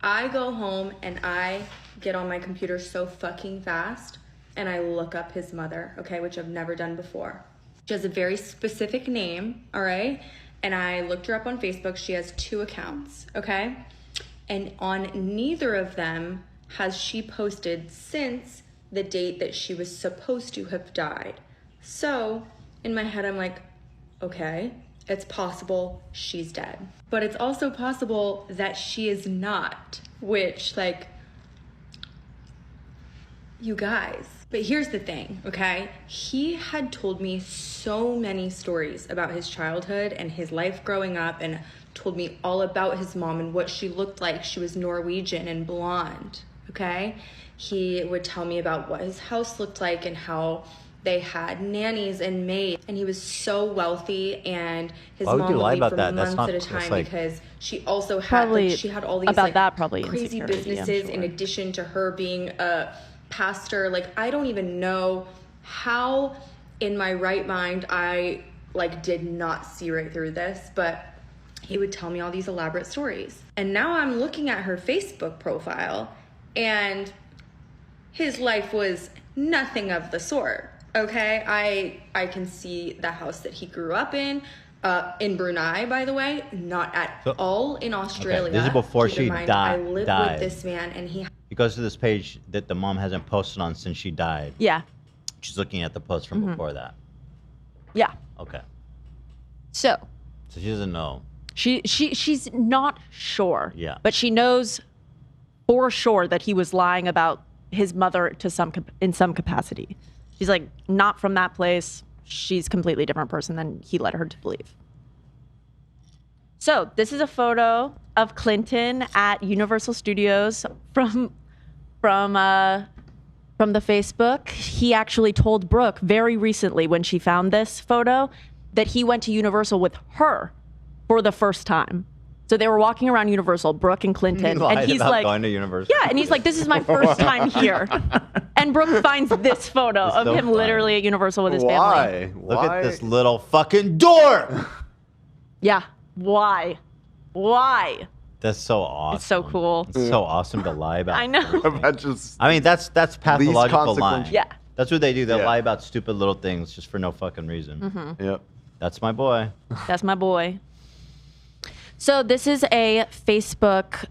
I go home and I get on my computer so fucking fast and I look up his mother, okay, which I've never done before. She has a very specific name, all right? And I looked her up on Facebook. She has 2 accounts, okay? And on neither of them has she posted since the date that she was supposed to have died. So in my head, I'm like, okay, it's possible she's dead. But it's also possible that she is not, which like, you guys. But here's the thing, okay? He had told me so many stories about his childhood and his life growing up, and told me all about his mom and what she looked like. She was Norwegian and blonde, okay? He would tell me about what his house looked like and how they had nannies and maids, and he was so wealthy, and his Why would mom you would lie leave about for that? months That's at a not- that's time like- because she also had Probably like, she had all these about like that, probably crazy insecurity, I'm businesses in sure. addition to her being a pastor. Like, I don't even know how in my right mind I like did not see right through this, but he would tell me all these elaborate stories. And now I'm looking at her Facebook profile and his life was nothing of the sort. Okay, I can see the house that he grew up in Brunei, by the way, not at all in Australia. Okay, this is before Keep in she mind, I live died. with this man, and he. He goes to this page that the mom hasn't posted on since she died. Yeah. She's looking at the post from before that. Yeah. Okay. So she doesn't know. She's not sure. Yeah. But she knows for sure that he was lying about his mother to in some capacity. She's like, not from that place. She's a completely different person than he led her to believe. So this is a photo of Clinton at Universal Studios from the Facebook. He actually told Brooke very recently when she found this photo that he went to Universal with her for the first time. So they were walking around Universal, Brooke and Clinton, He lied and he's about like, going to Universal. yeah, and he's like, this is my first time here. And Brooke finds this photo It's of so him funny. literally at Universal with his Why? family. Look at this little fucking door. Yeah. Why? Why? That's so awesome. It's so cool. It's so awesome to lie about. I know. About just I mean, that's pathological lying. consequential. Yeah. That's what they do. They Yeah. lie about stupid little things just for no fucking reason. Mm-hmm. Yep. That's my boy. That's my boy. So this is a Facebook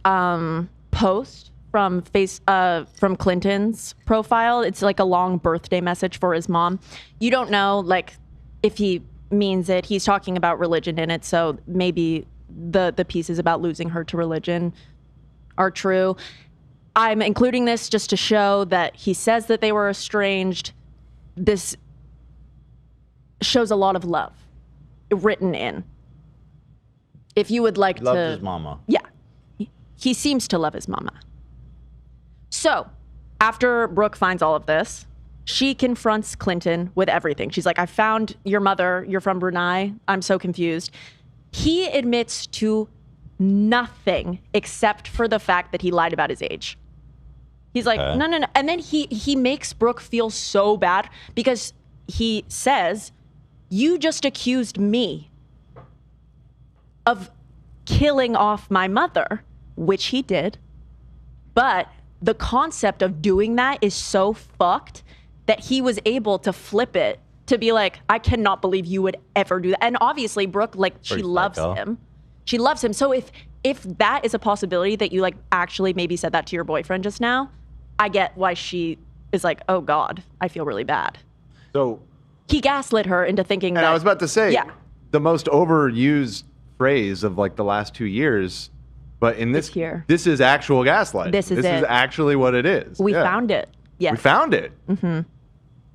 post from Clinton's profile. It's like a long birthday message for his mom. You don't know like if he means it. He's talking about religion in it, so maybe the pieces about losing her to religion are true. I'm including this just to show that he says that they were estranged. This shows a lot of love written in. If you would like Loves to... his mama. Yeah. He seems to love his mama. So, after Brooke finds all of this, she confronts Clinton with everything. She's like, I found your mother. You're from Brunei. I'm so confused. He admits to nothing except for the fact that he lied about his age. He's like, Okay. no. And then he makes Brooke feel so bad because he says, you just accused me of killing off my mother, which he did. But the concept of doing that is so fucked that he was able to flip it to be like, I cannot believe you would ever do that. And obviously Brooke, like, she Pretty loves psycho. him. She loves him. So if that is a possibility that you like actually maybe said that to your boyfriend just now, I get why she is like, oh God, I feel really bad. So, He gaslit her into thinking and that. I was about to say, Yeah. the most overused phrase of like the last 2 years, but in this here. this is actual gaslighting. This is This is it. actually what it is. We Yeah. found it. Yes. We found it.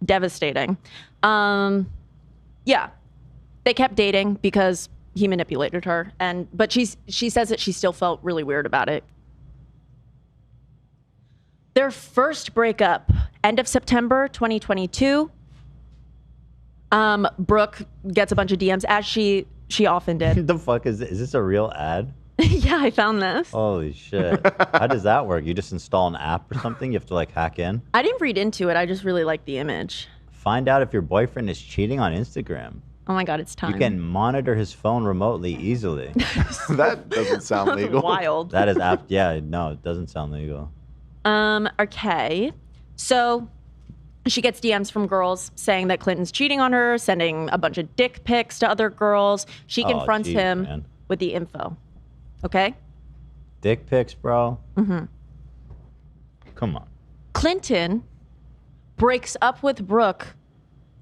Devastating. Yeah. They kept dating because he manipulated her, but she says that she still felt really weird about it. Their first breakup, end of September 2022. Brooke gets a bunch of DMs, as she often did. The fuck is this? Is this a real ad? Yeah, I found this. Holy shit. How does that work? You just install an app or something? You have to like hack in? I didn't read into it. I just really like the image. Find out if your boyfriend is cheating on Instagram. Oh my God, it's time. You can monitor his phone remotely easily. That doesn't sound That's legal. wild. That is app. Yeah, no, it doesn't sound legal. Okay. So she gets DMs from girls saying that Clinton's cheating on her, sending a bunch of dick pics to other girls. She Oh, confronts geez, him man. with the info. Okay? Dick pics, bro? Mm-hmm. Come on. Clinton breaks up with Brooke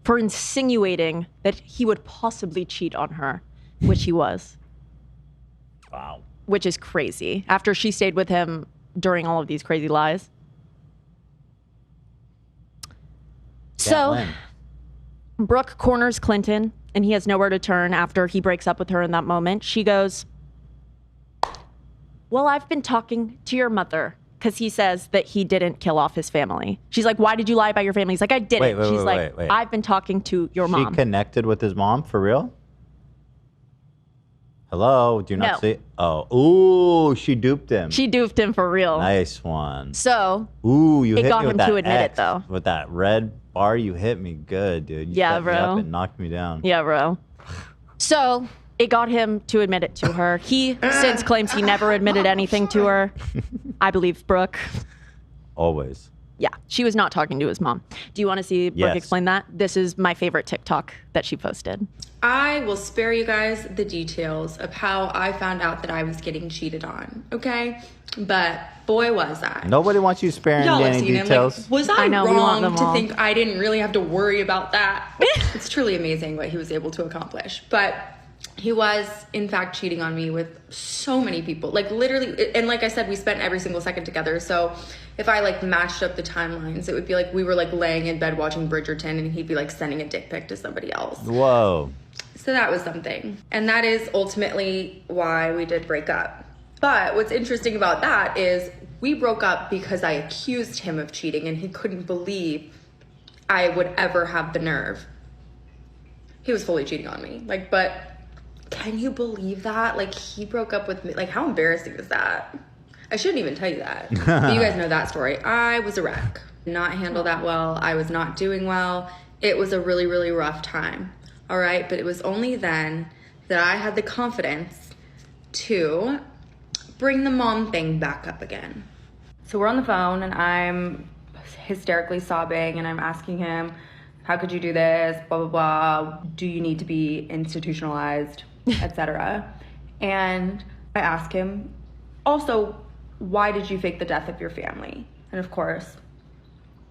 for insinuating that he would possibly cheat on her, which he was. Wow. Which is crazy. After she stayed with him during all of these crazy lies. So, Can't win. Brooke corners Clinton, and he has nowhere to turn after he breaks up with her in that moment. She goes, well, I've been talking to your mother, because he says that he didn't kill off his family. She's like, why did you lie about your family? He's like, I didn't. Wait, She's like, wait. I've been talking to your She mom. connected with his mom for real? Hello? Do you not No. see? Oh, ooh, she duped him. She duped him for real. Nice one. So, Ooh, you It hit got me with him that to admit it, X. though. With that red bar, you hit me good, dude. You Yeah, set me up bro. and knocked me down. yeah, bro. So, it got him to admit it to her. He since claims he never admitted anything to her. I believe Brooke. Always. Yeah, she was not talking to his mom. Do you want to see Brooke Yes. explain that? This is my favorite TikTok that she posted. I will spare you guys the details of how I found out that I was getting cheated on, okay? But boy, was I. Nobody wants you sparing Y'all have any seen him. details. Like, was I, I know, we want wrong them to all. think I didn't really have to worry about that? It's truly amazing what he was able to accomplish. But he was, in fact, cheating on me with so many people. Like, literally, and like I said, we spent every single second together. So if I, like, matched up the timelines, it would be like we were, like, laying in bed watching Bridgerton, and he'd be, like, sending a dick pic to somebody else. Whoa. So that was something. And that is ultimately why we did break up. But what's interesting about that is we broke up because I accused him of cheating and he couldn't believe I would ever have the nerve. He was fully cheating on me. Like, but can you believe that? Like, he broke up with me. Like, how embarrassing is that? I shouldn't even tell you that. But you guys know that story. I was a wreck. Not handle that well. I was not doing well. It was a really, really rough time. All right, but it was only then that I had the confidence to bring the mom thing back up again. So we're on the phone and I'm hysterically sobbing and I'm asking him, how could you do this? Blah, blah, blah. Do you need to be institutionalized, etc. And I ask him, also, why did you fake the death of your family? And of course,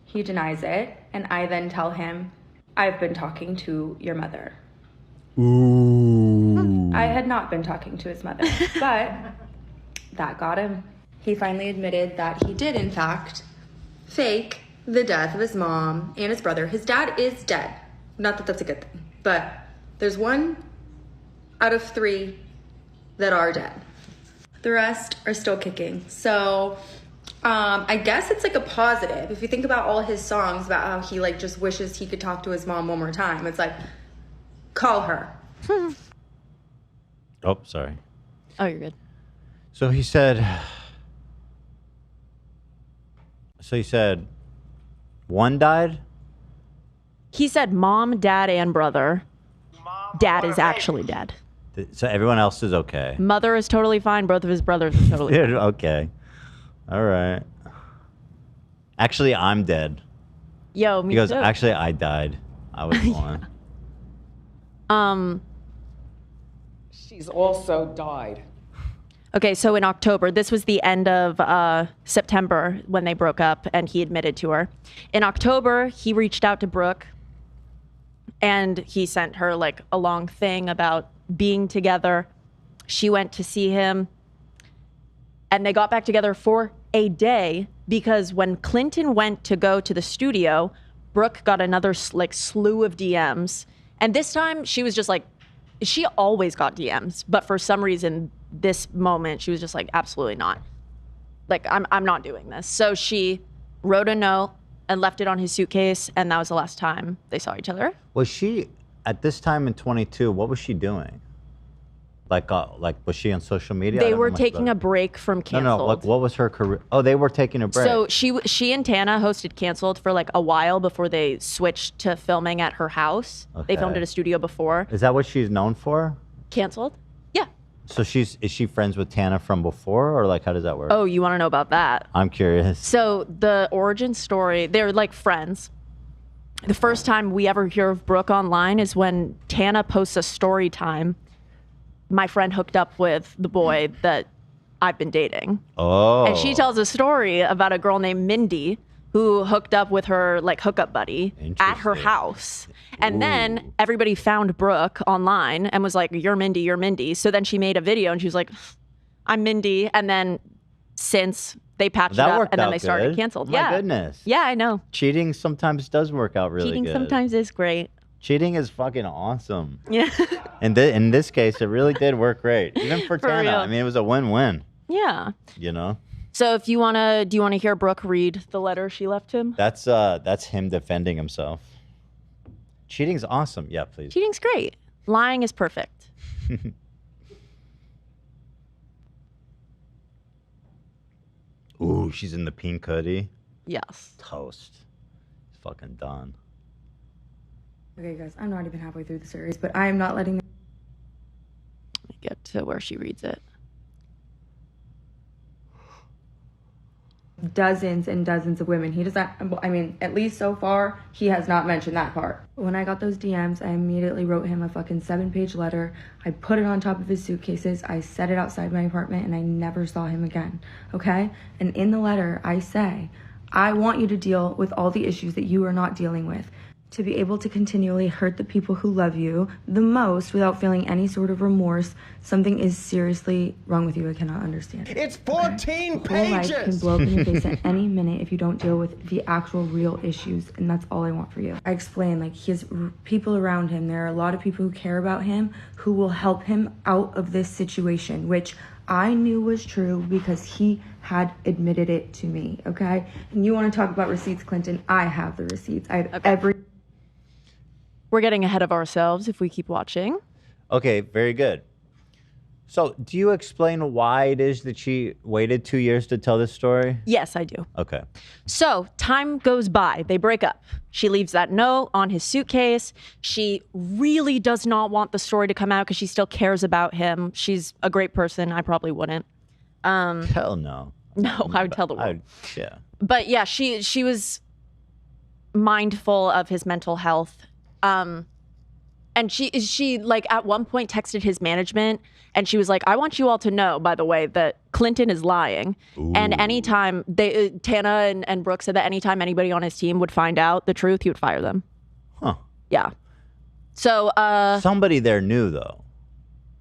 he denies it. And I then tell him, I've been talking to your mother. Ooh. I had not been talking to his mother, but that got him. He finally admitted that he did, in fact, fake the death of his mom and his brother. His dad is dead. Not that that's a good thing, but there's 1 out of 3 that are dead. The rest are still kicking. So I guess it's like a positive. If you think about all his songs about how he like just wishes he could talk to his mom one more time, it's like, call her. Oh, sorry. Oh, you're good. So he said, one died? He said mom, dad, and brother. Dad is actually dead. So everyone else is okay. Mother is totally fine. Both of his brothers are totally fine. Okay. All right. Actually, I'm dead. Yo, me He goes, too. actually, I died. I was born. She's also died. Okay, so in October, this was the end of September when they broke up and he admitted to her. In October, he reached out to Brooke and he sent her like a long thing about being together. She went to see him and they got back together for a day because when Clinton went to go to the studio, Brooke got another like slew of DMs. And this time she was just like, she always got DMs, but for some reason, this moment, she was just like, absolutely not. Like, I'm not doing this. So she wrote a note and left it on his suitcase, and that was the last time they saw each other. Was she, at this time in 22, what was she doing? Like was she on social media? I They don't were know much taking about a break from it. Canceled. No, like what was her career? Oh, they were taking a break. So she and Tana hosted Canceled for like a while before they switched to filming at her house. They filmed Okay. at a studio before. Is that what she's known for? Canceled? Yeah. So is she friends with Tana from before, or like how does that work? Oh, you want to know about that? I'm curious. So the origin story, they're like friends. The first time we ever hear of Brooke online is when Tana posts a story time. My friend hooked up with the boy that I've been dating. Oh. And she tells a story about a girl named Mindy who hooked up with her like hookup buddy at her house. And then everybody found Brooke online and was like, you're Mindy, you're Mindy. So then she made a video and she was like, I'm Mindy. And then since they patched That it up worked and then out they started good. Canceled. My yeah. goodness. Yeah, I know. Cheating sometimes does work out really Cheating good. sometimes is great. Cheating is fucking awesome. Yeah. And in this case, it really did work great. Even for For Tana. real. I mean, it was a win-win, Yeah. you know? So if you do you want to hear Brooke read the letter she left him? That's him defending himself. Cheating's awesome. Yeah, please. Cheating's great. Lying is perfect. Ooh, she's in the pink hoodie. Yes. Toast. It's fucking done. Okay, guys, I'm not even halfway through the series, but I am not letting Let me get to where she reads it. dozens and dozens of women. He doesn't, I mean, at least so far, he has not mentioned that part. When I got those DMs, I immediately wrote him a fucking 7-page letter. I put it on top of his suitcases. I set it outside my apartment, and I never saw him again, okay? And in the letter, I say, I want you to deal with all the issues that you are not dealing with, to be able to continually hurt the people who love you the most without feeling any sort of remorse. Something is seriously wrong with you. I cannot understand. It's 14 Your whole life pages. can blow up in your face at any minute if you don't deal with the actual real issues, and that's all I want for you. I explain, like, he has people around him. There are a lot of people who care about him, who will help him out of this situation, which I knew was true because he had admitted it to me, okay? And you want to talk about receipts, Clinton? I have the receipts. I have every... We're getting ahead of ourselves if we keep watching. Okay, very good. So, do you explain why it is that she waited 2 years to tell this story? Yes, I do. Okay. So time goes by. They break up. She leaves that note on his suitcase. She really does not want the story to come out because she still cares about him. She's a great person. I probably wouldn't. Hell no. No, I would tell the world. Yeah. But yeah, she was mindful of his mental health. And she like at one point texted his management and she was like, I want you all to know, by the way, that Clinton is lying. Ooh. And anytime Tana and Brooke said that anytime anybody on his team would find out the truth, he would fire them. Huh. Yeah. So, somebody there knew though.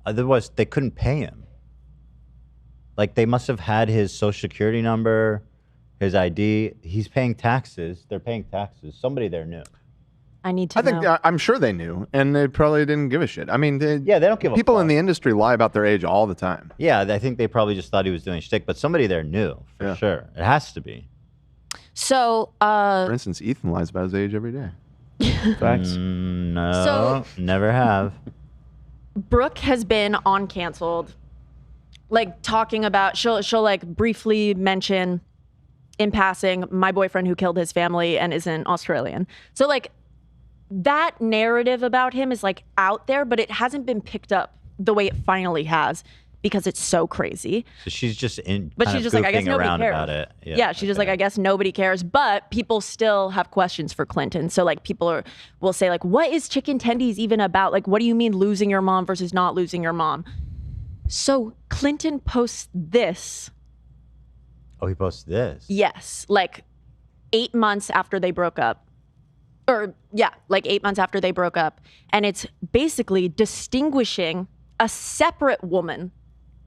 Otherwise they couldn't pay him. Like they must have had his social security number, his ID. He's paying taxes. They're paying taxes. Somebody there knew. I need to know. I think I'm sure they knew, and they probably didn't give a shit. I mean, they don't give a people fuck. in the industry lie about their age all the time. Yeah, I think they probably just thought he was doing shtick, but somebody there knew for sure. It has to be. So, For instance, Ethan lies about his age every day. Facts. No, never have. Brooke has been on Canceled, like talking about, she'll like briefly mention in passing my boyfriend who killed his family and isn't Australian. So like that narrative about him is like out there, but it hasn't been picked up the way it finally has because it's so crazy. So she's just But she's just like, I guess nobody around cares. about it. Yeah, she's just like, I guess nobody cares, but people still have questions for Clinton. So like people will say like, what is chicken tendies even about? Like, what do you mean losing your mom versus not losing your mom? So Clinton posts this. Oh, he posted this? Yes, like 8 months after they broke up. Or yeah, like 8 months after they broke up. And it's basically distinguishing a separate woman,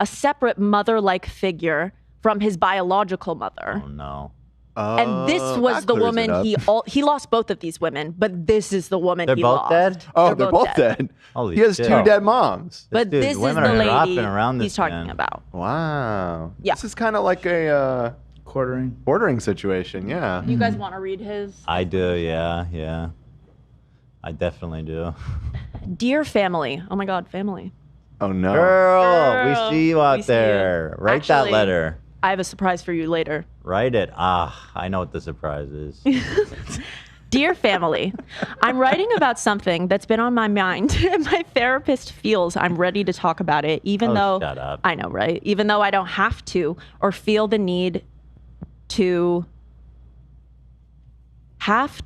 a separate mother-like figure from his biological mother. Oh no. And this was the woman he lost both of these women, but this is the woman They're he both lost. dead? Oh, they're both dead. Holy He has shit. 2 dead moms. But this is women the are lady wrapping around he's this talking man. about. Wow. Yeah. This is kind of like a quartering situation. Yeah. You guys want to read his? I do, yeah. I definitely do. Dear family. Oh my God, family. Oh no. Girl, we see you out we see you. there. Write that Actually, letter. I have a surprise for you later. Write it. I know what the surprise is. Dear family, I'm writing about something that's been on my mind, and my therapist feels I'm ready to talk about it, even though shut up. I know, right? Even though I don't have to or feel the need to as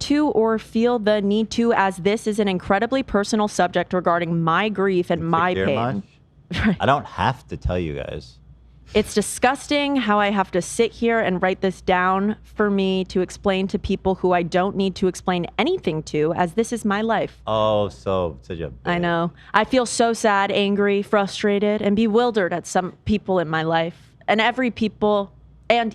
this is an incredibly personal subject regarding my grief and my Hear pain. much? I don't have to tell you guys. It's disgusting how I have to sit here and write this down for me to explain to people who I don't need to explain anything to, as this is my life. Oh, so such a. I know. I feel so sad, angry, frustrated, and bewildered at some people in my life, and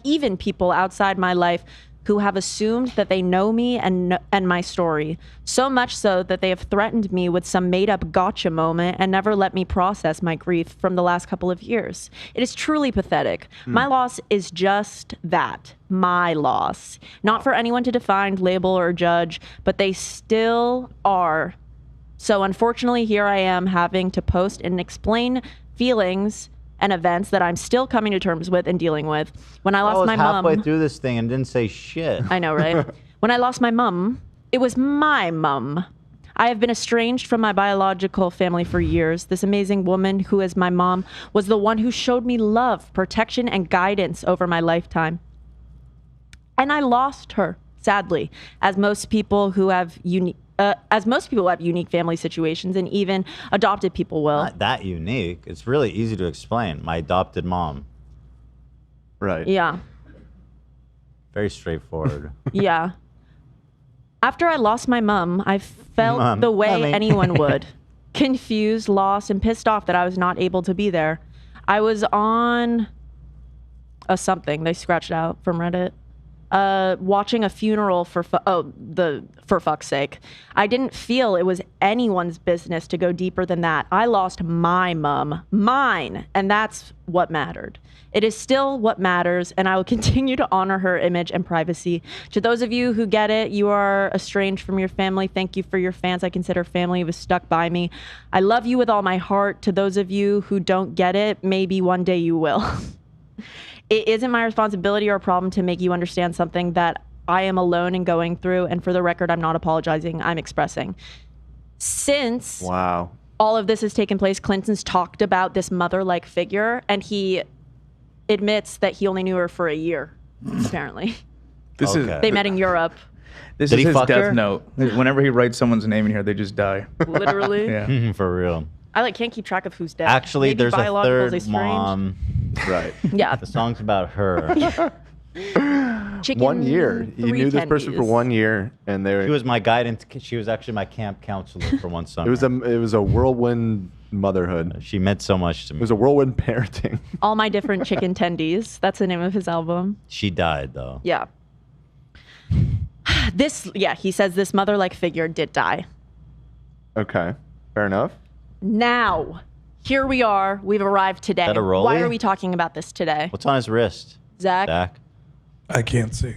even people outside my life who have assumed that they know me and my story, so much so that they have threatened me with some made-up gotcha moment and never let me process my grief from the last couple of years. It is truly pathetic. My loss is just that, my loss. Not for anyone to define, label, or judge, but they still are. So unfortunately, here I am having to post and explain feelings and events that I'm still coming to terms with and dealing with. When I lost my mom... halfway through this thing and didn't say shit. I know, right? When I lost my mom, it was my mom. I have been estranged from my biological family for years. This amazing woman who is my mom was the one who showed me love, protection, and guidance over my lifetime. And I lost her, sadly, as most people who have unique family situations, and even adopted people will. Not that unique. It's really easy to explain. My adopted mom. Right. Yeah. Very straightforward. Yeah. After I lost my mom, I felt the way anyone would. Confused, lost, and pissed off that I was not able to be there. I was on a something they scratched out from Reddit. Watching a funeral for fuck's sake. I didn't feel it was anyone's business to go deeper than that. I lost my mom, mine, and that's what mattered. It is still what matters, and I will continue to honor her image and privacy. To those of you who get it, you are estranged from your family. Thank you for your fans. I consider family was stuck by me. I love you with all my heart. To those of you who don't get it, maybe one day you will. It isn't my responsibility or problem to make you understand something that I am alone in going through. And for the record, I'm not apologizing. I'm expressing. Since all of this has taken place, Clinton's talked about this mother-like figure, and he admits that he only knew her for a year, apparently. They met in Europe. This is his death note. Whenever he writes someone's name in here, they just die. Literally. Yeah. For real. I can't keep track of who's dead. Actually, Maybe there's a biologicals third estranged. mom. Right. Yeah. The song's about her. Chicken 1 year. You knew this person for tendies. 1 year, and She was my guidance. She was actually my camp counselor for one summer. it was a whirlwind motherhood. She meant so much to me. It was a whirlwind parenting. All My Different Chicken Tendies. That's the name of his album. She died though. Yeah. He says this mother-like figure did die. Okay. Fair enough. Now, here we are. We've arrived today. Is that a rollie? Why are we talking about this today? What's on his wrist? Zach? I can't see.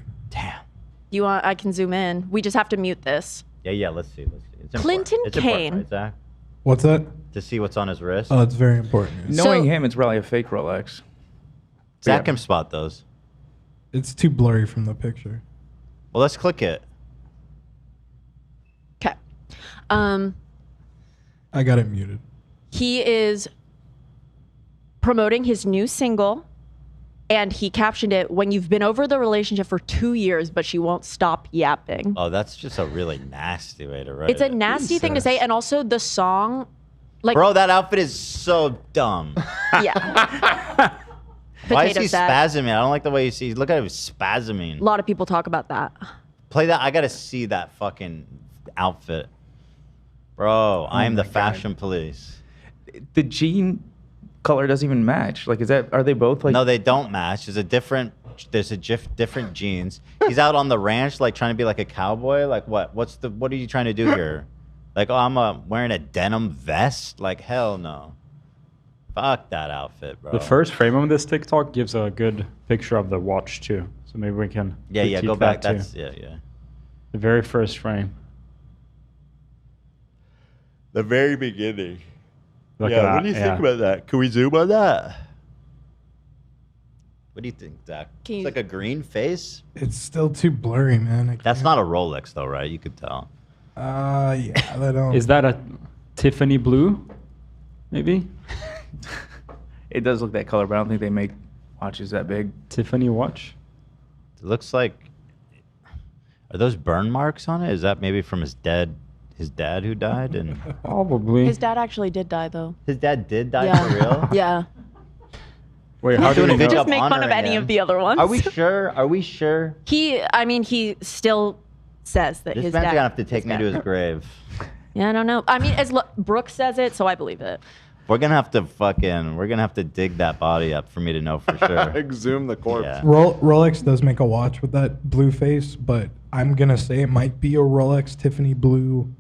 You want? I can zoom in. We just have to mute this. Yeah. Let's see. It's Clinton important. It's important, Kane. right, Zach? What's that? To see what's on his wrist. Oh, it's very important. Knowing him, it's probably a fake Rolex. Zach can spot those. It's too blurry from the picture. Well, let's click it. Okay. I got it muted. He is promoting his new single, and he captioned it, "When you've been over the relationship for 2 years, but she won't stop yapping." Oh, that's just a really nasty way to write It's a it. nasty thing to say, and also the song, like, Bro, that outfit is so dumb. yeah. Why is he Potato set. spasming? I don't like the way you see. Look at him spasming. A lot of people talk about that. Play that. I gotta see that fucking outfit, bro. I am the fashion police. The jean color doesn't even match. Like, are they both like? No, they don't match. There's different jeans. He's out on the ranch, like trying to be like a cowboy. Like what? What are you trying to do here? Like, oh, I'm wearing a denim vest. Like, hell no. Fuck that outfit, bro. The first frame of this TikTok gives a good picture of the watch too. So maybe we can Yeah, critique go back. that too. That's yeah. The very first frame. The very beginning. Look at What do you that, think about that? Can we zoom on that? What do you think, Zach? It's like a green face. It's still too blurry, man. That's not a Rolex, though, right? You could tell. Yeah, that don't. Is that a Tiffany blue? Maybe. It does look that color, but I don't think they make watches that big. Tiffany watch. It looks like. Are those burn marks on it? Is that maybe from his dad who died? And Probably. His dad actually did die, though. His dad did die Yeah. for real? Yeah. Wait, how do doing we a good know? job Just make fun of honoring any him. of the other ones. Are we sure? Are we sure? He still says that This his man's dad. gonna have to take is me to bad. his grave. Yeah, I don't know. I mean, Brooke says it, so I believe it. We're gonna have to dig that body up for me to know for sure. Exhume the corpse. Yeah. Rolex does make a watch with that blue face, but I'm gonna say it might be a Rolex Tiffany blue.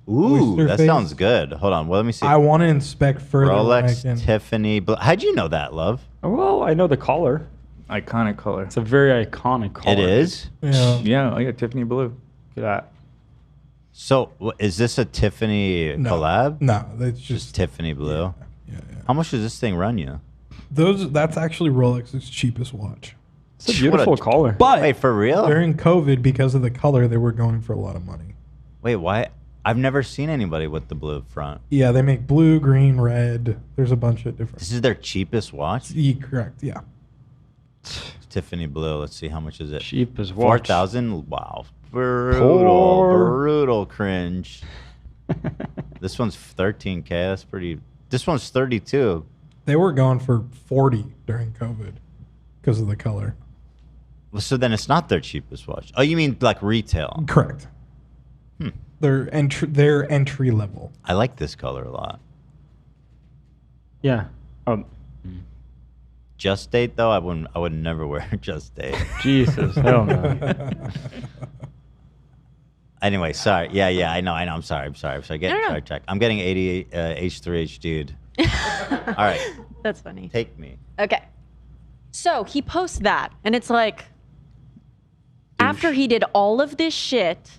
Ooh, oyster that face. sounds good. Hold on. Well, let me see. I want to inspect further. when I Rolex can. Tiffany. How'd you know that, love? Well, I know the color. Iconic color. It's a very iconic color. It is. Yeah. Yeah, I got Tiffany blue. Look at that. So, is this a Tiffany collab? No, that's Just Tiffany blue. Yeah. How much does this thing run you? That's actually Rolex's cheapest watch. It's a beautiful color. But Wait, for real? during COVID, because of the color, they were going for a lot of money. Wait, why? I've never seen anybody with the blue front. Yeah, they make blue, green, red. There's a bunch of different. This is their cheapest watch? Correct. Yeah. Tiffany blue. Let's see, how much is it? Cheapest watch. 4,000. Wow, Poor. brutal cringe. This one's 13K. That's pretty. This one's 32. They were going for 40 during COVID because of the color. So then it's not their cheapest watch. Oh, you mean like retail? Correct. They're entry level. I like this color a lot. Yeah. Just Date though, I would never wear Just Date. Jesus, hell no. Anyway, sorry. Yeah, I know. I'm sorry. Get sidetracked. I'm getting 80 H3H dude. All right. That's funny. Take me. Okay. So he posts that, and it's like, after he did all of this shit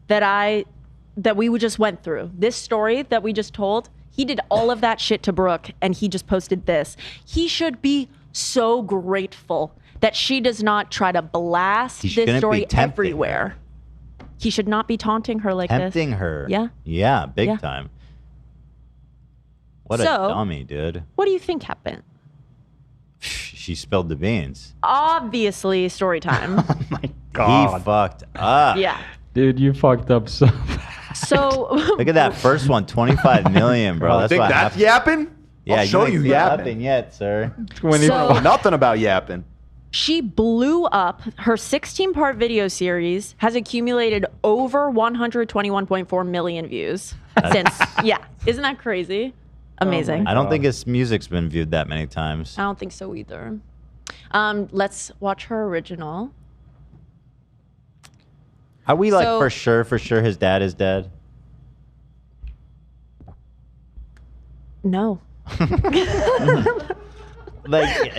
that we just went through, this story that we just told, he did all of that shit to Brooke, and he just posted this. He should be so grateful that she does not try to blast this story everywhere. He should not be taunting her like this. Tempting her. Yeah. Yeah, big time. What a dummy, dude. What do you think happened? She spilled the beans. Obviously, story time. Oh my God. He fucked up. Yeah. Dude, you fucked up so bad. So look at that first one, 25 million, bro. That's think what that's happened. yapping? Yeah, I'll show you ain't yapping yet, sir. So- Nothing about yapping. She blew up. Her 16-part video series has accumulated over 121.4 million views since. Yeah, isn't that crazy? Amazing. I don't think his music's been viewed that many times. I don't think so either. Let's watch her original. Are we like So- for sure his dad is dead? No. Like,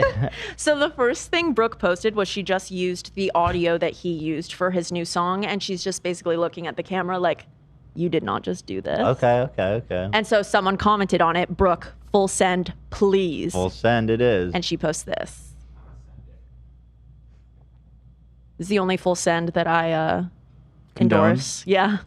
So the first thing Brooke posted was she just used the audio that he used for his new song, and she's just basically looking at the camera like, you did not just do this. okay. And so someone commented on it, Brooke, full send, please. Full send it is. And she posts this. This is the only full send that I endorse. Yeah.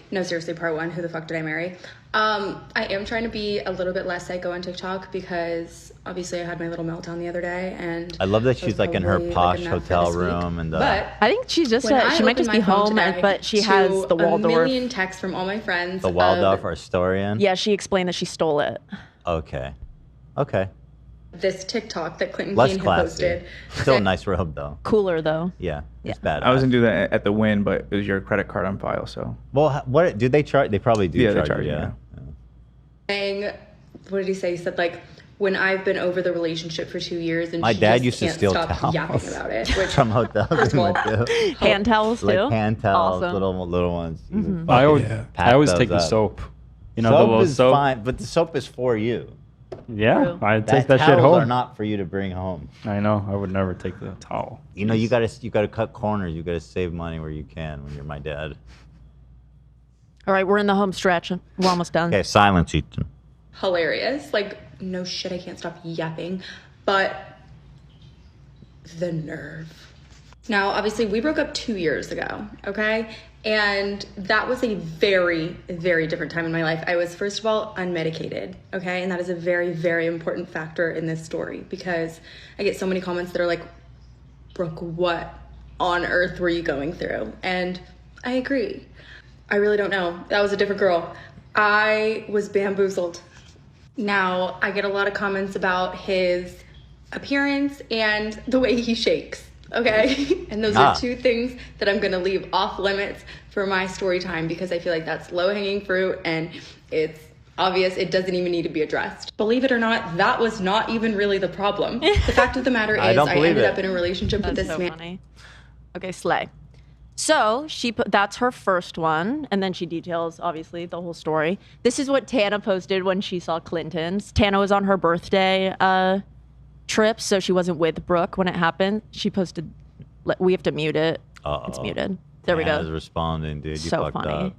No, seriously, part one, who the fuck did I marry? I am trying to be a little bit less psycho on TikTok because obviously I had my little meltdown the other day, and I love that it was she's like in her probably, posh enough for hotel this week. room and But I think she's just when I she might opened just be my phone home, today but she to has the a Waldorf. million texts from all my friends. the Waldorf Astoria. Yeah, she explained that she stole it. Okay. This TikTok that Clinton Less Kane had classy. posted. Still a nice robe though. Cooler though. Yeah, it's bad. I was gonna do that at the Win, but it was your credit card on file, so. Well, what do they charge? They probably do. Yeah, they charge charge you, you, yeah. Saying, what did he say? He said like, when I've been over the relationship for 2 years and My she dad just used to can't steal stop towels yapping about it. Which, from hotels. first of all, Hand towels too. Like hand towels, Awesome. little ones. You Mhm. I always, pack I always those take the up. soap. You know, the soap little is soap. fine, but the soap is for you. Yeah, I take that shit towels home. are not for you to bring home. I know. I would never take the towel. You know, you gotta cut corners. You gotta save money where you can when you're my dad. All right, we're in the home stretch. We're almost done. Okay, silence, Ethan. hilarious. Like, no shit, I can't stop yapping. But the nerve. Now, obviously, we broke up 2 years ago, okay? And that was a very, very different time in my life. I was, first of all, unmedicated, okay? And that is a very, very important factor in this story because I get so many comments that are like, Brooke, what on earth were you going through? And I agree. I really don't know. That was a different girl. I was bamboozled. Now, I get a lot of comments about his appearance and the way he shakes. Okay, and those are two things that I'm gonna leave off limits for my story time because I feel like that's low-hanging fruit and it's obvious it doesn't even need to be addressed. Believe it or not, that was not even really the problem. The fact of the matter is I ended up in a relationship with this man. Funny. Okay, slay. So she put that's her first one, and then she details obviously the whole story. This is what Tana posted when she saw Clinton's. Tana was on her birthday trip, so she wasn't with Brooke when it happened. She posted, we have to mute it. Uh-oh. It's muted. There we Tana's go. responding, dude. You So fucked funny.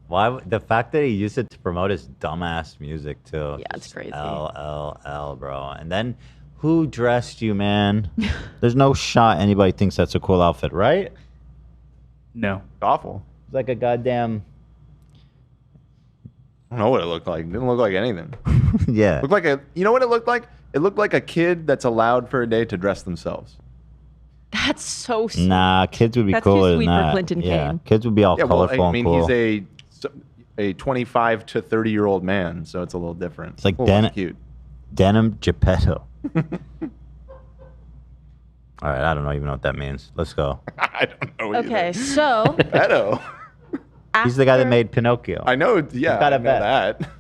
Why? The fact that he used it to promote his dumbass music too. Yeah, it's crazy. L, bro. And then, who dressed you, man? There's no shot anybody thinks that's a cool outfit, right? No. Awful. It's like a goddamn I don't know what it looked like. It didn't look like anything. Yeah. Looked like you know what it looked like? It looked like a kid that's allowed for a day to dress themselves. That's so sweet. Nah, kids would be That's cooler too sweet than for that. Clinton yeah. Kane. Kids would be all Yeah, well, colorful I mean, and cool. he's a 25 to 30-year-old man, so it's a little different. It's like a little less cute. Denim Geppetto. All right, I don't even know what that means. Let's go. I don't know Okay, so Geppetto. He's the guy that made Pinocchio. I know, yeah, got I a know bet. that.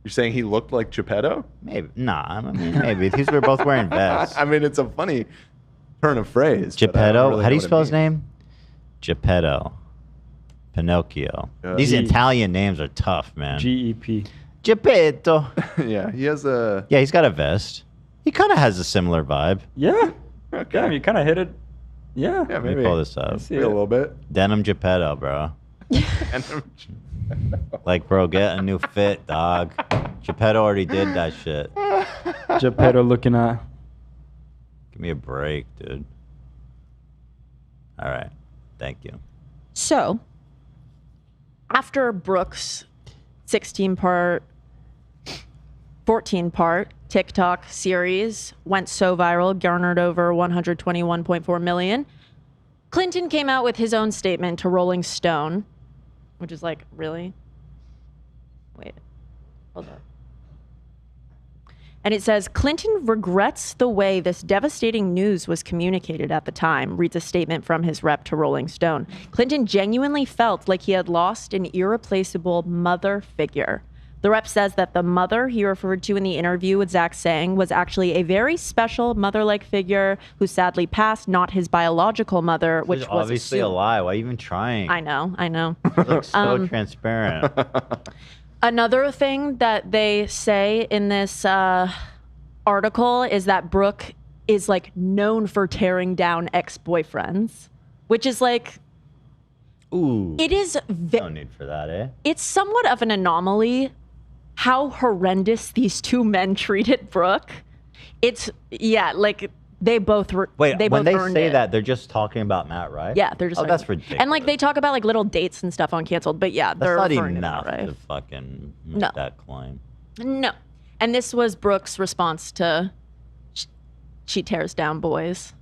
You're saying he looked like Geppetto? Maybe. Nah, I mean, maybe. These were both wearing vests. I mean, it's a funny turn of phrase. but I don't Geppetto? really How do know you what it spell his means. name? Geppetto. Pinocchio. These G- Italian names are tough, man. GEP. Geppetto. Yeah, he has a... Yeah, he's got a vest. He kind of has a similar vibe. Yeah. Okay. Yeah, you kind of hit it. Yeah. Yeah, Let me maybe. pull this up. see Maybe a it. little bit. Denim Geppetto, bro. Like, bro, get a new fit, dog. Geppetto already did that shit. Geppetto looking at. Give me a break, dude. All right. Thank you. So, after Brooke's 16-part, 14-part TikTok series went so viral, garnered over 121.4 million, Clinton came out with his own statement to Rolling Stone, which is like, really? Wait, hold on. And it says, Clinton regrets the way this devastating news was communicated at the time, reads a statement from his rep to Rolling Stone. Clinton genuinely felt like he had lost an irreplaceable mother figure. The rep says that the mother he referred to in the interview with Zach Sang was actually a very special mother-like figure who sadly passed, not his biological mother, which Which was obviously a assumed. lie. Why are you even trying? I know. It looks so transparent. Another thing that they say in this article is that Brooke is like known for tearing down ex-boyfriends, which is like, Ooh. it is, No need for that, eh? it's somewhat of an anomaly how horrendous these two men treated Brooke. It's, yeah, like they both were, Wait, they when both they earned say it. that, they're just talking about Matt, right? Yeah, they're just Oh, like, that's ridiculous. and like they talk about like little dates and stuff on Canceled, but yeah, That's they're not referring to enough Matt, right? to fucking make No. that claim. No. And this was Brooke's response to she tears down boys.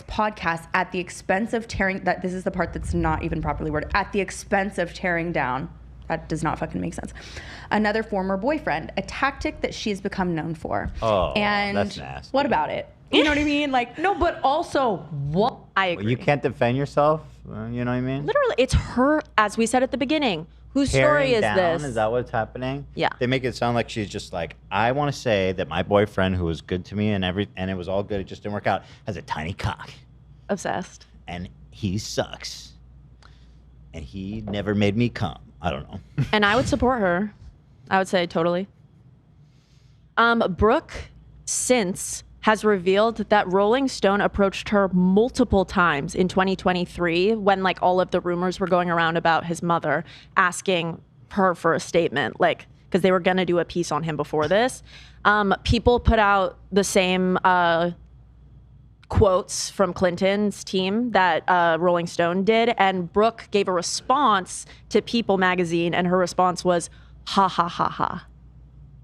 Podcast at the expense of tearing that this is the part that's not even properly worded at the expense of tearing down. That does not fucking make sense. Another former boyfriend, a tactic that she's become known for. Oh, and that's nasty. what about it? You know what I mean? Like, no, but also what? I agree. You can't defend yourself. You know what I mean? Literally, it's her, as we said at the beginning. Whose story Tearing is down, this? Is that what's happening? Yeah. They make it sound like she's just like, I want to say that my boyfriend, who was good to me and it was all good, it just didn't work out, has a tiny cock. Obsessed. And he sucks. And he never made me come. I don't know. And I would support her. I would say totally. Brooke since has revealed that Rolling Stone approached her multiple times in 2023 when like all of the rumors were going around about his mother, asking her for a statement, like because they were going to do a piece on him before this. People put out the same quotes from Clinton's team that Rolling Stone did, and Brooke gave a response to People magazine, and her response was, ha ha ha ha.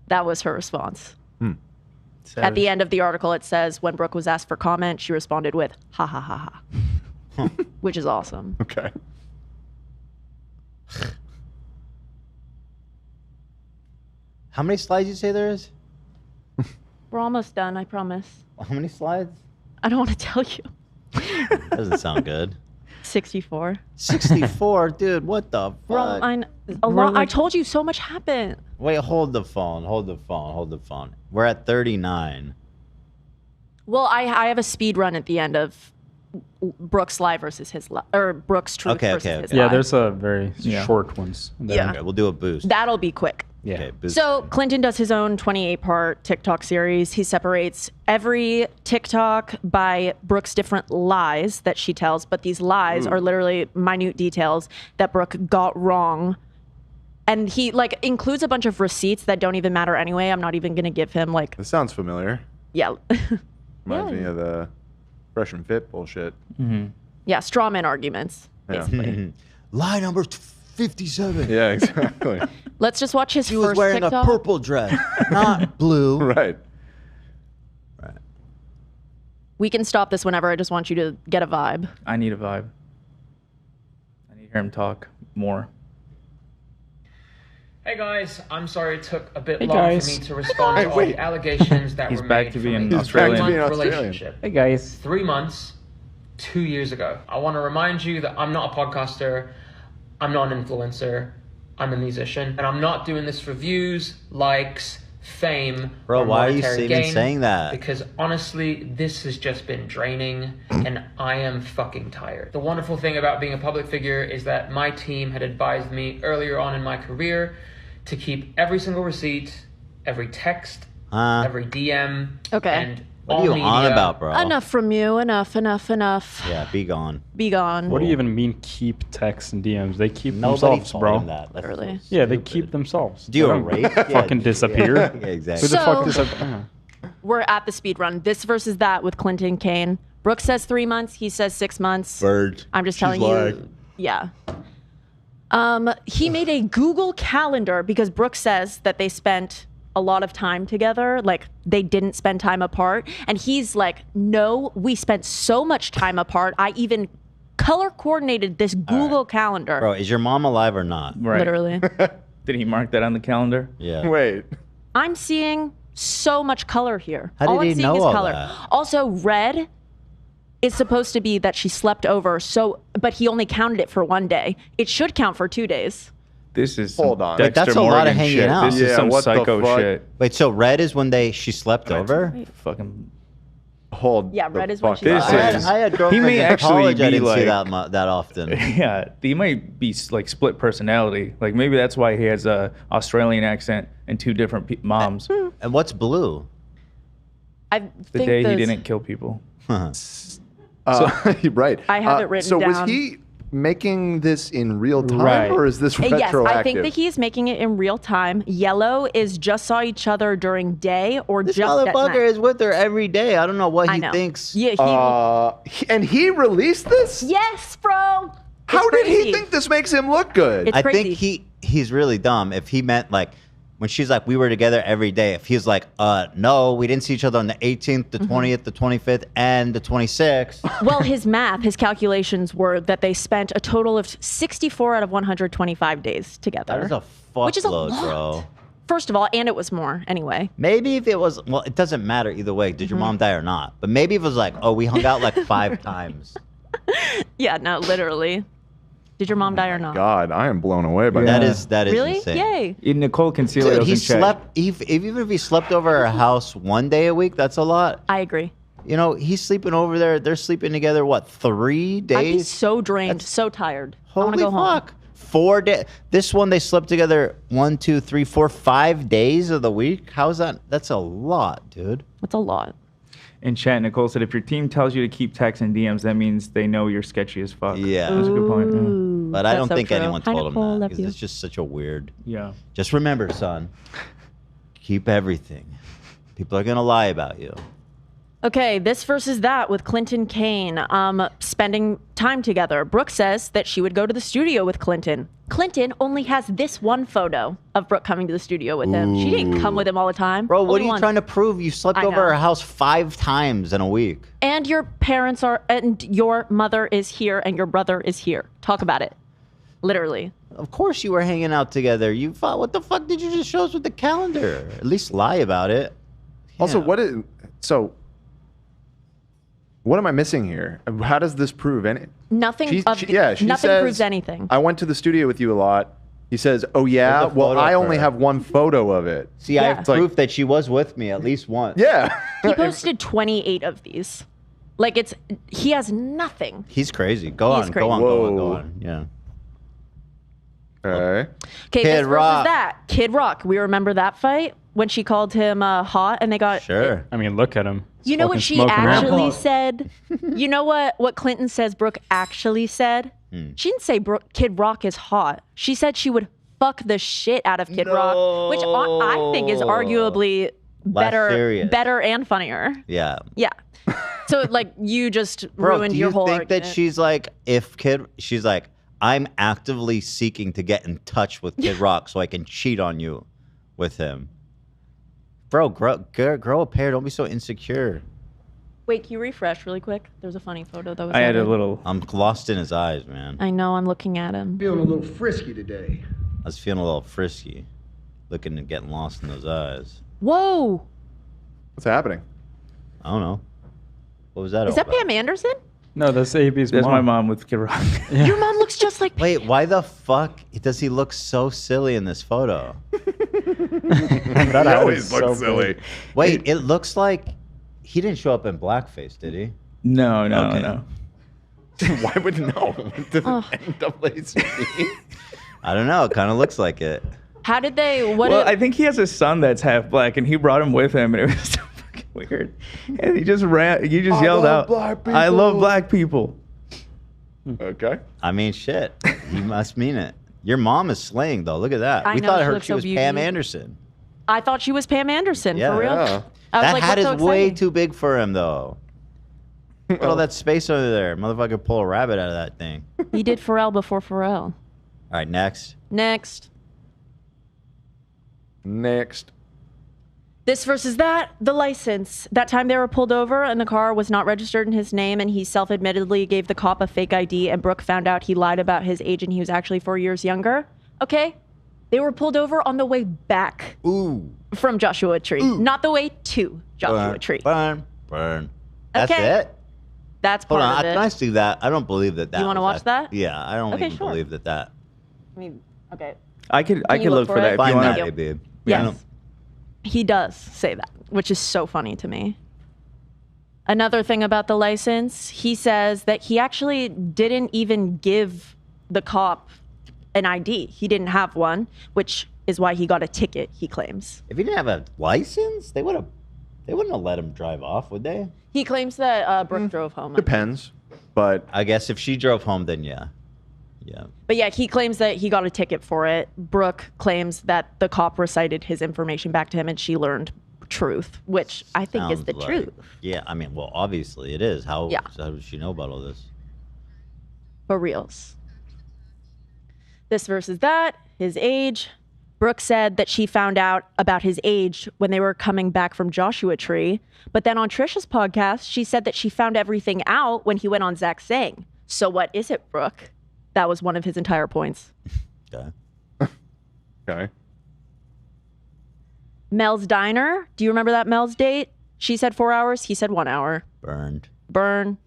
That was her response. At the end of the article, it says, when Brooke was asked for comment, she responded with, ha ha ha ha. Which is awesome. Okay. How many slides you say there is? We're almost done, I promise. How many slides? I don't want to tell you. Doesn't sound good. 64. 64, dude. What the fuck? Bro, I told you so much happened. Wait, hold the phone. Hold the phone. Hold the phone. We're at 39. Well, I have a speed run at the end of Brooke's lie versus his lie, or Brooke's truth versus his lie. Yeah, there's a very short ones. there. Yeah. Okay, we'll do a boost. That'll be quick. Yeah. Okay, boost. So Clinton does his own 28-part TikTok series. He separates every TikTok by Brooke's different lies that she tells, but these lies are literally minute details that Brooke got wrong. And he like includes a bunch of receipts that don't even matter anyway. I'm not even going to give him like, This sounds familiar. yeah. Reminds me of the Fresh and Fit bullshit. Yeah, straw man arguments. basically. Lie number 57. Yeah, exactly. Let's just watch his She first was wearing TikTok. a purple dress, not blue. Right. We can stop this whenever. I just want you to get a vibe. I need a vibe. I need to hear him talk more. Hey guys, I'm sorry it took a bit Hey long guys. for me to respond to all the allegations that He's were back made to from being a Australian. 3-month relationship. Hey guys. 3 months, 2 years ago. I want to remind you that I'm not a podcaster, I'm not an influencer, I'm a musician, and I'm not doing this for views, likes, fame, Bro, or why are you monetary even gain, saying that? because honestly, this has just been draining, and I am fucking tired. The wonderful thing about being a public figure is that my team had advised me earlier on in my career to keep every single receipt, every text, every DM, Okay. and What all are you media. on about, bro? Enough from you. Enough. Yeah, be gone. Be gone. What do you even mean keep texts and DMs? They keep Nobody themselves, told bro. him that. That's Literally. so Yeah, they stupid. keep themselves. Do you They don't erase? Yeah, fucking disappear. Yeah, exactly. Who the fuck So- disappear? We're at the speed run. This versus that with Clinton Kane. Brooke says 3 months. He says 6 months. Bird. I'm just She's telling you. lying. Yeah. He made a Google Calendar because Brooke says that they spent a lot of time together. Like they didn't spend time apart. And he's like, no, we spent so much time apart. I even color coordinated this Google Calendar. Bro, is your mom alive or not? Right. Literally. Did he mark that on the calendar? Yeah. Wait. I'm seeing so much color here. How did all I'm he seeing know is all color. that? Also, red is supposed to be that she slept over. So, but he only counted it for 1 day. It should count for 2 days. This is Hold on. Wait, Dexter that's a lot of Morgan hanging shit. out. This is Yeah, some what the psycho fuck? shit. Wait, so red is when she slept over? Fucking. Hold. Yeah, the red is when fuck she up. slept. I had He girlfriends may in actually college I be didn't see like- that often. Yeah, he might be like split personality. Like maybe that's why he has a Australian accent and two different moms. And what's blue? I The think day he those- didn't kill people. Right. I have it written so was down. he making this in real time, Right. or is this retroactive? Yes, I think that he is making it in real time. Yellow is just saw each other during day or This just at motherfucker night. is with her every day. I don't know what I he know. thinks. Yeah, And he released this? yes, bro. How It's did he crazy. think this makes him look good? It's I crazy. think he's really dumb. If he meant like when she's like we were together every day, if he's like, no, we didn't see each other on the 18th, the 20th, the 25th, and the 26th. Well, his calculations were that they spent a total of 64 out of 125 days together. That is a Which is a fuckload, lot. bro. First of all, and it was more anyway. Maybe if it was, well, it doesn't matter either way. Did your mom die or not? But maybe if it was like, oh, we hung out like 5 times. Yeah, no, literally. Did your mom die or not? God, I am blown away by That that. is Really? insane. Yay. Nicole Concealer Dude, doesn't he check. slept. Even if he slept over at her house 1 day a week, that's a lot. I agree. You know, he's sleeping over there. They're sleeping together. What, 3 I'd be days? so drained, so tired. I want Holy to go home. fuck! 4 days. This one they slept together 1, 2, 3, 4, 5 days of the week. How's that? That's a lot, dude. That's a lot. In chat, Nicole said, if your team tells you to keep texts and DMs, that means they know you're sketchy as fuck. Yeah. That's a good point. Ooh, But I that's don't so think true. anyone Hi, told him Nicole, that love because you. it's just such a weird. Yeah. Just remember, son. Keep everything. People are gonna lie about you. Okay, this versus that with Clinton Kane spending time together. Brooke says that she would go to the studio with Clinton. Clinton only has this one photo of Brooke coming to the studio with him. She didn't come with him all the time. Bro, what Only are you once. trying to prove? You slept I over know. her house 5 times in a week. And your parents are, and your mother is here, and your brother is here. Talk about it. Literally. Of course you were hanging out together. You thought, what the fuck did you just show us with the calendar? At least lie about it. Also, Yeah. what is so? What am I missing here? How does this prove any? Nothing. She nothing says, proves anything. I went to the studio with you a lot. He says, "Oh yeah, There's a well photo I of only her." have one photo of it." See, I have It's like- proof that she was with me at least once. Yeah. He posted 28 of these. Like he has nothing. He's crazy. Go He's on, crazy. go on, go on, go Whoa. on. Yeah. Okay. Okay, Kid this versus Rock. that. Kid Rock. We remember that fight when she called him hot and they got. Sure. I mean, look at him. You know what Fucking she smoking actually him. said? You know what Clinton says Brooke actually said? She didn't say Kid Rock is hot. She said she would fuck the shit out of Kid Rock, which I think is arguably Less serious. better and funnier. Yeah. Yeah. So like you just Bro, ruined do your you whole think argument. that she's like, she's like, I'm actively seeking to get in touch with Kid Rock so I can cheat on you with him. Bro, grow a pair. Don't be so insecure. Wait, can you refresh really quick? There's a funny photo that was I had a added. little. I'm lost in his eyes, man. I know, I'm looking at him. Feeling a little frisky today. I was feeling a little frisky, looking and getting lost in those eyes. Whoa! What's happening? I don't know. What was that? Is all that about? Pam Anderson? No, that's AB's There's mom. my mom with Kid Rock. Your mom looks just like. Wait, why the fuck does he look so silly in this photo? That always looks silly. Wait, it looks like he didn't show up in blackface, did he? No. Why would no? NAACP? I don't know. It kind of looks like it. How did they? What? Well, I think he has a son that's half black, and he brought him with him, and it was so fucking weird. And he just ran. He just yelled out, "I love black people." Okay. I mean, shit. You must mean it. Your mom is slaying, though. Look at that. I We know, thought she her looks she so was beauty. Pam Anderson. I thought she was Pam Anderson Yeah. for real. Yeah. I was That like, hat what's is so way exciting? too big for him, though. Look at all that space over there. Motherfucker pull a rabbit out of that thing. He did Pharrell before Pharrell. All right, next. Next. Next. This versus that, the license. That time they were pulled over and the car was not registered in his name, and he self-admittedly gave the cop a fake ID, and Brooke found out he lied about his age and he was actually 4 years younger. Okay? They were pulled over on the way back from Joshua Tree, not the way to Joshua Tree. Burn. That's Okay. it? That's Hold part on. of it. Can I see that? I don't believe that. You wanna was watch act- that? Yeah, I don't Okay, even sure. believe that. I mean, okay. I could you look for that. If you Find wanna, that, babe. Yes. He does say that, which is so funny to me. Another thing about the license, he says that he actually didn't even give the cop an ID. He didn't have one, which is why he got a ticket, he claims. If he didn't have a license, they wouldn't have let him drive off, would they? He claims that Brooke drove home. Depends, but I guess if she drove home, then yeah. Yeah. But yeah, he claims that he got a ticket for it. Brooke claims that the cop recited his information back to him and she learned truth, which I think is Sounds the like- truth. Yeah, I mean, well, obviously it is. How Yeah. does she know about all this? For reals. This versus that, his age. Brooke said that she found out about his age when they were coming back from Joshua Tree. But then on Trisha's podcast, she said that she found everything out when he went on Zach Sang. So what is it, Brooke? That was one of his entire points. Okay. Okay. Mel's Diner. Do you remember that Mel's date? She said 4 hours. He said 1 hour. Burned. Burn.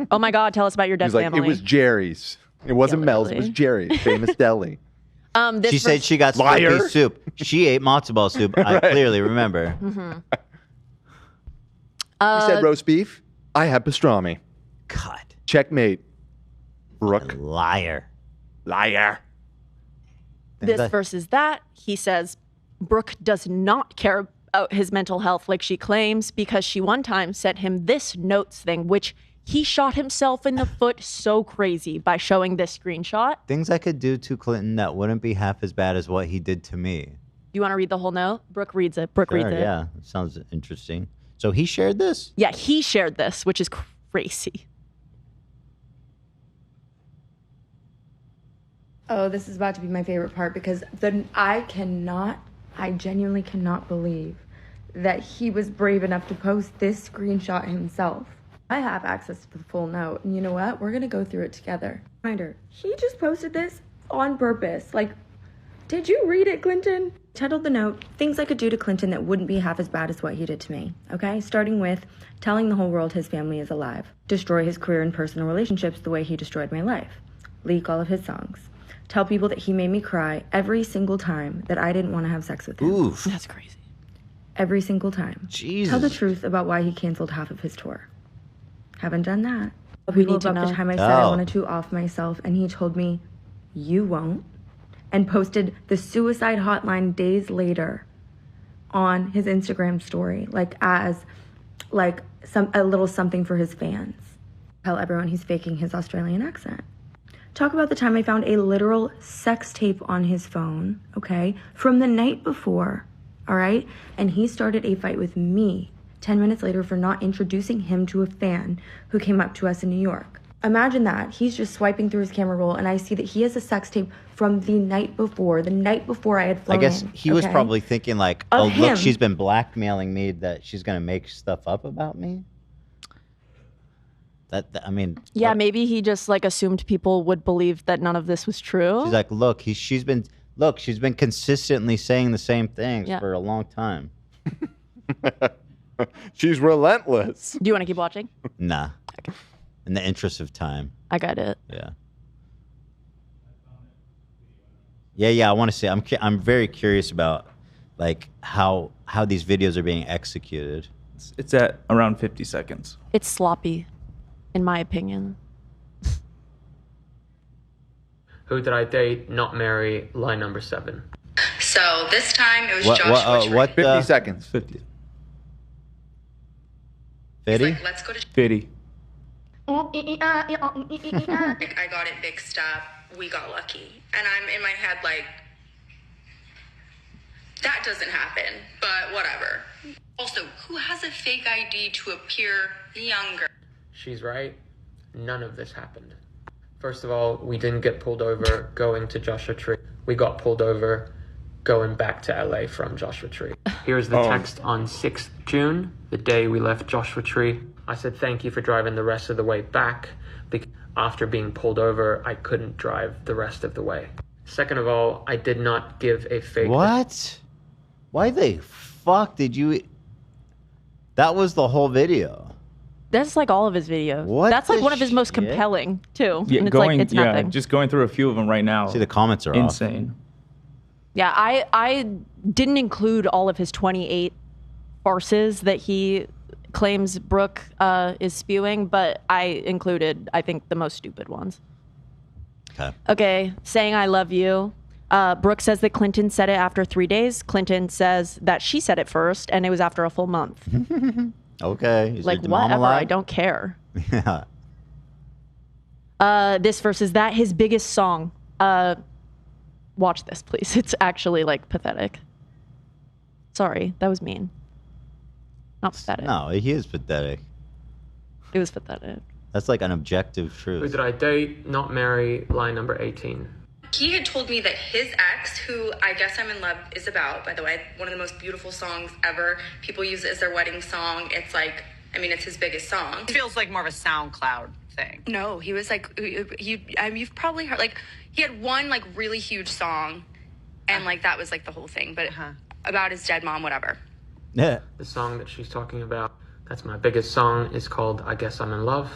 Oh my God, tell us about your dead He's like, family. it was Jerry's. It wasn't Mel's. It was literally. Jerry's. Famous deli. This She said she got Liar. Slurpee soup. She ate matzo ball soup. I clearly remember. Mhm. He said roast beef. I had pastrami. God. Checkmate. Brooke. Liar. Liar. This versus that, he says Brooke does not care about his mental health like she claims because she one time sent him this notes thing, which he shot himself in the foot so crazy by showing this screenshot. Things I could do to Clinton that wouldn't be half as bad as what he did to me. Do you want to read the whole note? Brooke reads it. Brooke reads Sure, it. yeah, sounds interesting. So he shared this? Yeah, he shared this, which is crazy. Oh, this is about to be my favorite part because I genuinely cannot believe that he was brave enough to post this screenshot himself. I have access to the full note, and you know what? We're gonna go through it together. Reminder, he just posted this on purpose. Like, did you read it, Clinton? Titled the note, Things I Could Do to Clinton That Wouldn't Be Half as Bad as What He Did to Me. Okay, starting with telling the whole world his family is alive. Destroy his career and personal relationships the way he destroyed my life. Leak all of his songs. Tell people that he made me cry every single time that I didn't want to have sex with him. Oof. That's crazy. Every single time. Jesus. Tell the truth about why he canceled half of his tour. Haven't done that. People need to about the know. time I said I Oh. wanted to off myself, and he told me, you won't, and posted the suicide hotline days later on his Instagram story, like as like a little something for his fans. Tell everyone he's faking his Australian accent. Talk about the time I found a literal sex tape on his phone, okay, from the night before, all right? And he started a fight with me 10 minutes later for not introducing him to a fan who came up to us in New York. Imagine that. He's just swiping through his camera roll, and I see that he has a sex tape from the night before I had flown I guess in, he was okay? probably thinking like, Of oh, him. look, she's been blackmailing me that she's going to make stuff up about me. I mean, Yeah, maybe he just like assumed people would believe that none of this was true. she's like, look, she's been consistently saying the same things Yeah. for a long time. She's relentless. Do you want to keep watching? Nah. In the interest of time. I got it. Yeah. Yeah. I want to say I'm very curious about like how these videos are being executed. It's at around 50 seconds. It's sloppy, in my opinion. Who did I date, not marry, lie number 7. So this time it was What? 50 seconds. 50. 50? Let's go to 50. I got it mixed up. We got lucky. And I'm in my head like, that doesn't happen, but whatever. Also, who has a fake ID to appear younger? She's right. None of this happened. First of all, we didn't get pulled over going to Joshua Tree. We got pulled over going back to LA from Joshua Tree. Here's the text on 6th June, the day we left Joshua Tree. I said, thank you for driving the rest of the way back. Because after being pulled over, I couldn't drive the rest of the way. Second of all, I did not give a fake... What? Why the fuck did you... That was the whole video. That's like all of his videos. What That's like the one of his most shit? compelling, too. Yeah, and it's like, it's nothing. just going through a few of them right now. See, the comments are insane. Yeah, I didn't include all of his 28 farces that he claims Brooke is spewing, but I included, I think, the most stupid ones. Okay, saying I love you. Brooke says that Clinton said it after 3 days. Clinton says that she said it first, and it was after a full month. Okay. Is Like, your mom whatever, alive? I don't care. Yeah. This versus that, his biggest song. Watch this, please. It's actually, like, pathetic. Sorry, that was mean. Not pathetic. No, he is pathetic. It was pathetic. That's like an objective Who truth. did I date, not marry, lie number 18. He had told me that his ex, who I Guess I'm in Love is about, by the way, one of the most beautiful songs ever. People use it as their wedding song. It's like, I mean, it's his biggest song. It feels like more of a SoundCloud thing. No, he was like, you've probably heard, like, he had one, like, really huge song, and, like, that was, like, the whole thing, but about his dead mom, whatever. Yeah. The song that she's talking about, that's my biggest song, is called I Guess I'm in Love.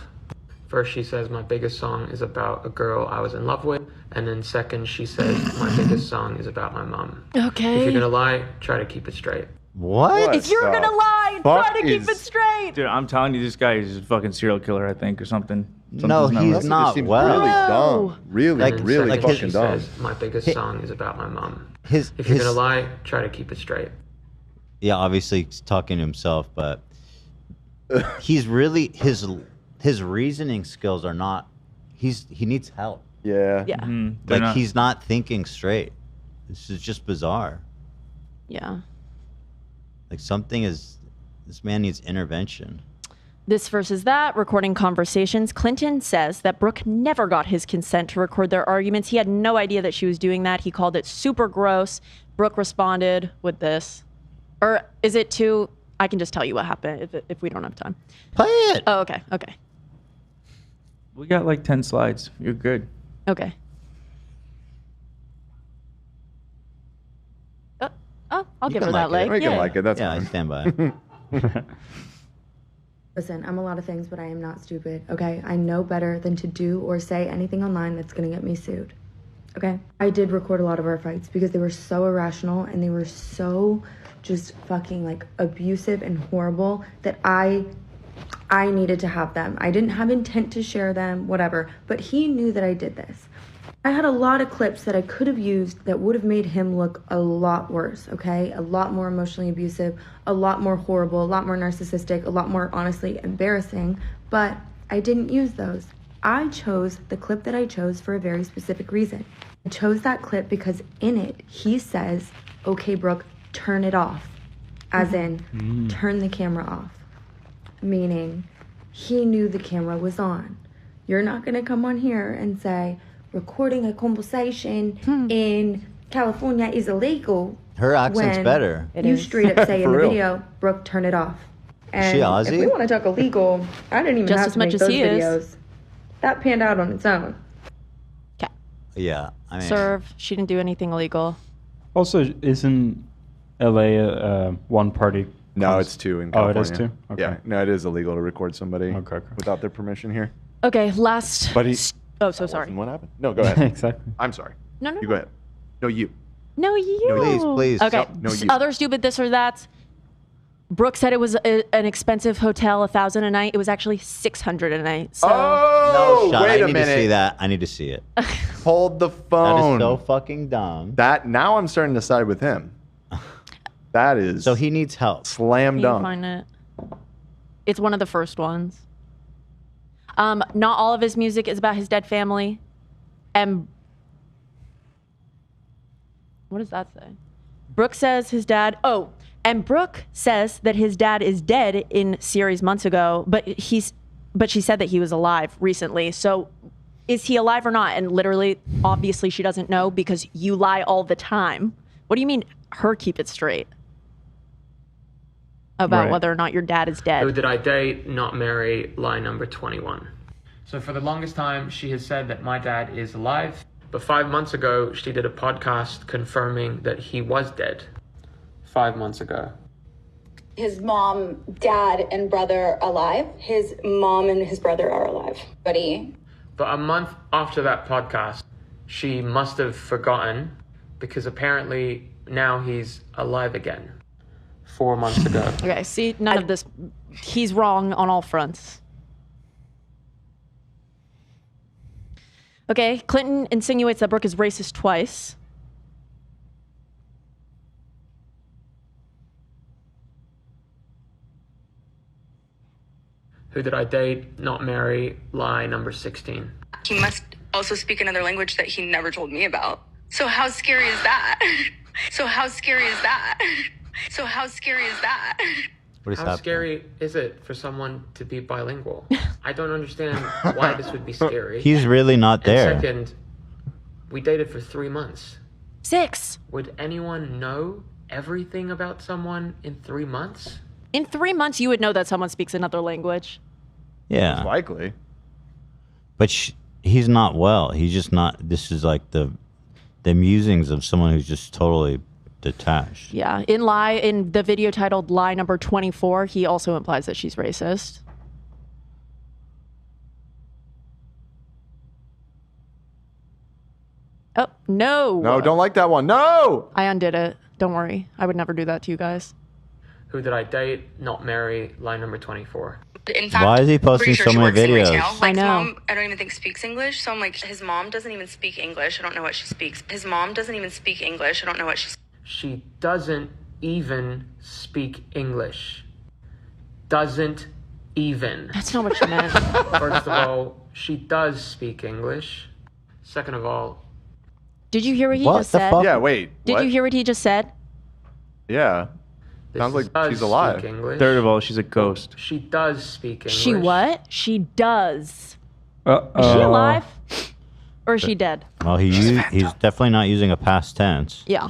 First, she says my biggest song is about a girl I was in love with. And then second, she says my biggest song is about my mom. Okay. If you're going to lie, try to keep it straight. What? If you're gonna lie, try to keep it straight. Dude, I'm telling you, this guy is a fucking serial killer, I think, or something. No, Something's he's right. not seems well. really dumb. Really, And then really second, fucking she dumb. says my biggest song is about my mom. His, If you're his- going to lie, try to keep it straight. yeah, obviously he's talking to himself, but he's really his reasoning skills are not. He needs help. Yeah. Yeah. Like he's not thinking straight. This is just bizarre. Yeah. Like this man needs intervention. This versus that, recording conversations. Clinton says that Brooke never got his consent to record their arguments. He had no idea that she was doing that. He called it super gross. Brooke responded with this. Or is it too... I can just tell you what happened if we don't have time. Play it! Oh, okay, okay, We got like 10 slides. You're good. okay. I'll give her that leg. We can Yeah. like it. That's Yeah, I fine. stand by. Listen, I'm a lot of things, but I am not stupid, okay? I know better than to do or say anything online that's gonna get me sued, okay? I did record a lot of our fights because they were so irrational and they were so just fucking like abusive and horrible that I needed to have them. I didn't have intent to share them, whatever, but he knew that I did this. I had a lot of clips that I could have used that would have made him look a lot worse, okay? A lot more emotionally abusive, a lot more horrible, a lot more narcissistic, a lot more honestly embarrassing, but I didn't use those. I chose the clip that I chose for a very specific reason. I chose that clip because in it, he says, okay, Brooke, turn it off. As in, turn the camera off. meaning he knew the camera was on. You're not gonna come on here and say recording a conversation in California is illegal. Her accent's when better. You straight up say in For the real. video, Brooke, turn it off. And she Aussie? if we want to talk illegal, I didn't even Just have as to much make as those he is. videos. That panned out on its own. Yeah, I mean, Serve. She didn't do anything illegal. Also, isn't LA one party? No, it's two in Oh, it California. is two? Okay. Yeah, no, it is illegal to record somebody Okay. without their permission here. Okay, last. But he. Oh, so sorry. And what happened? No, go ahead. Exactly. I'm sorry. No, no, You no. go ahead. No, you. No, you. Please, please. Okay. No, you. Other stupid this or that. Brooke said it was an expensive hotel, 1,000 a night. It was actually 600 a night. So Oh, no shot. wait I a need minute. to see that. I need to see it. Hold the That phone. is so fucking dumb. That now I'm starting to side with him. That is So he needs help. slam can you dunk. find it? It's one of the first ones. Not all of his music is about his dead family, and what does that say? Brooke says his dad. Oh, and Brooke says that his dad is dead in series months ago, but she said that he was alive recently. So is he alive or not? And literally, obviously, she doesn't know because you lie all the time. What do you mean, her keep it straight? About Right. whether or not your dad is Who dead. did I date, not marry, lie number 21. So for the longest time, she has said that my dad is alive. But 5 months ago, she did a podcast confirming that he was dead. 5 months ago. His mom, dad, and brother alive. His mom and his brother are alive. Buddy. But a month after that podcast, she must have forgotten because apparently now he's alive again. 4 months ago. Okay, see, none of this. He's wrong on all fronts. Okay, Clinton insinuates that Brooke is racist twice. Who did I date, not marry, lie number 16. He must also speak another language that he never told me about. So how scary is that? So how scary is that? So how scary is that? What is How happening? scary is it for someone to be bilingual? I don't understand why this would be scary. He's really not there. And second, we dated for 3 months. 6. Would anyone know everything about someone in 3 months? In 3 months, you would know that someone speaks another language. Yeah. Most likely. But he's not well. He's just not. This is like the musings of someone who's just totally detached. Yeah, in the video titled "Lie Number 24," he also implies that she's racist. Oh no! No, don't like that one. No. I undid it. Don't worry, I would never do that to you guys. Who did I date, not marry, lie number 24. In fact, Why is he posting pretty sure so she many works in videos? retail. Like, I know. His mom, I don't even think speaks English. So I'm like, his mom doesn't even speak English. I don't know what she speaks. His mom doesn't even speak English. I don't know what she. She doesn't even speak English. Doesn't even. That's not what she meant. First of all, she does speak English. Second of all, Did you hear what he What just the said? fuck? Yeah, wait. Did what? you hear what he just said? Yeah. this Sounds like does she's alive. speak English. Third of all, she's a ghost. She does speak English. She what? She does. Uh-oh. Is she alive? Or is she dead? Well, he's definitely not using a past tense. Yeah.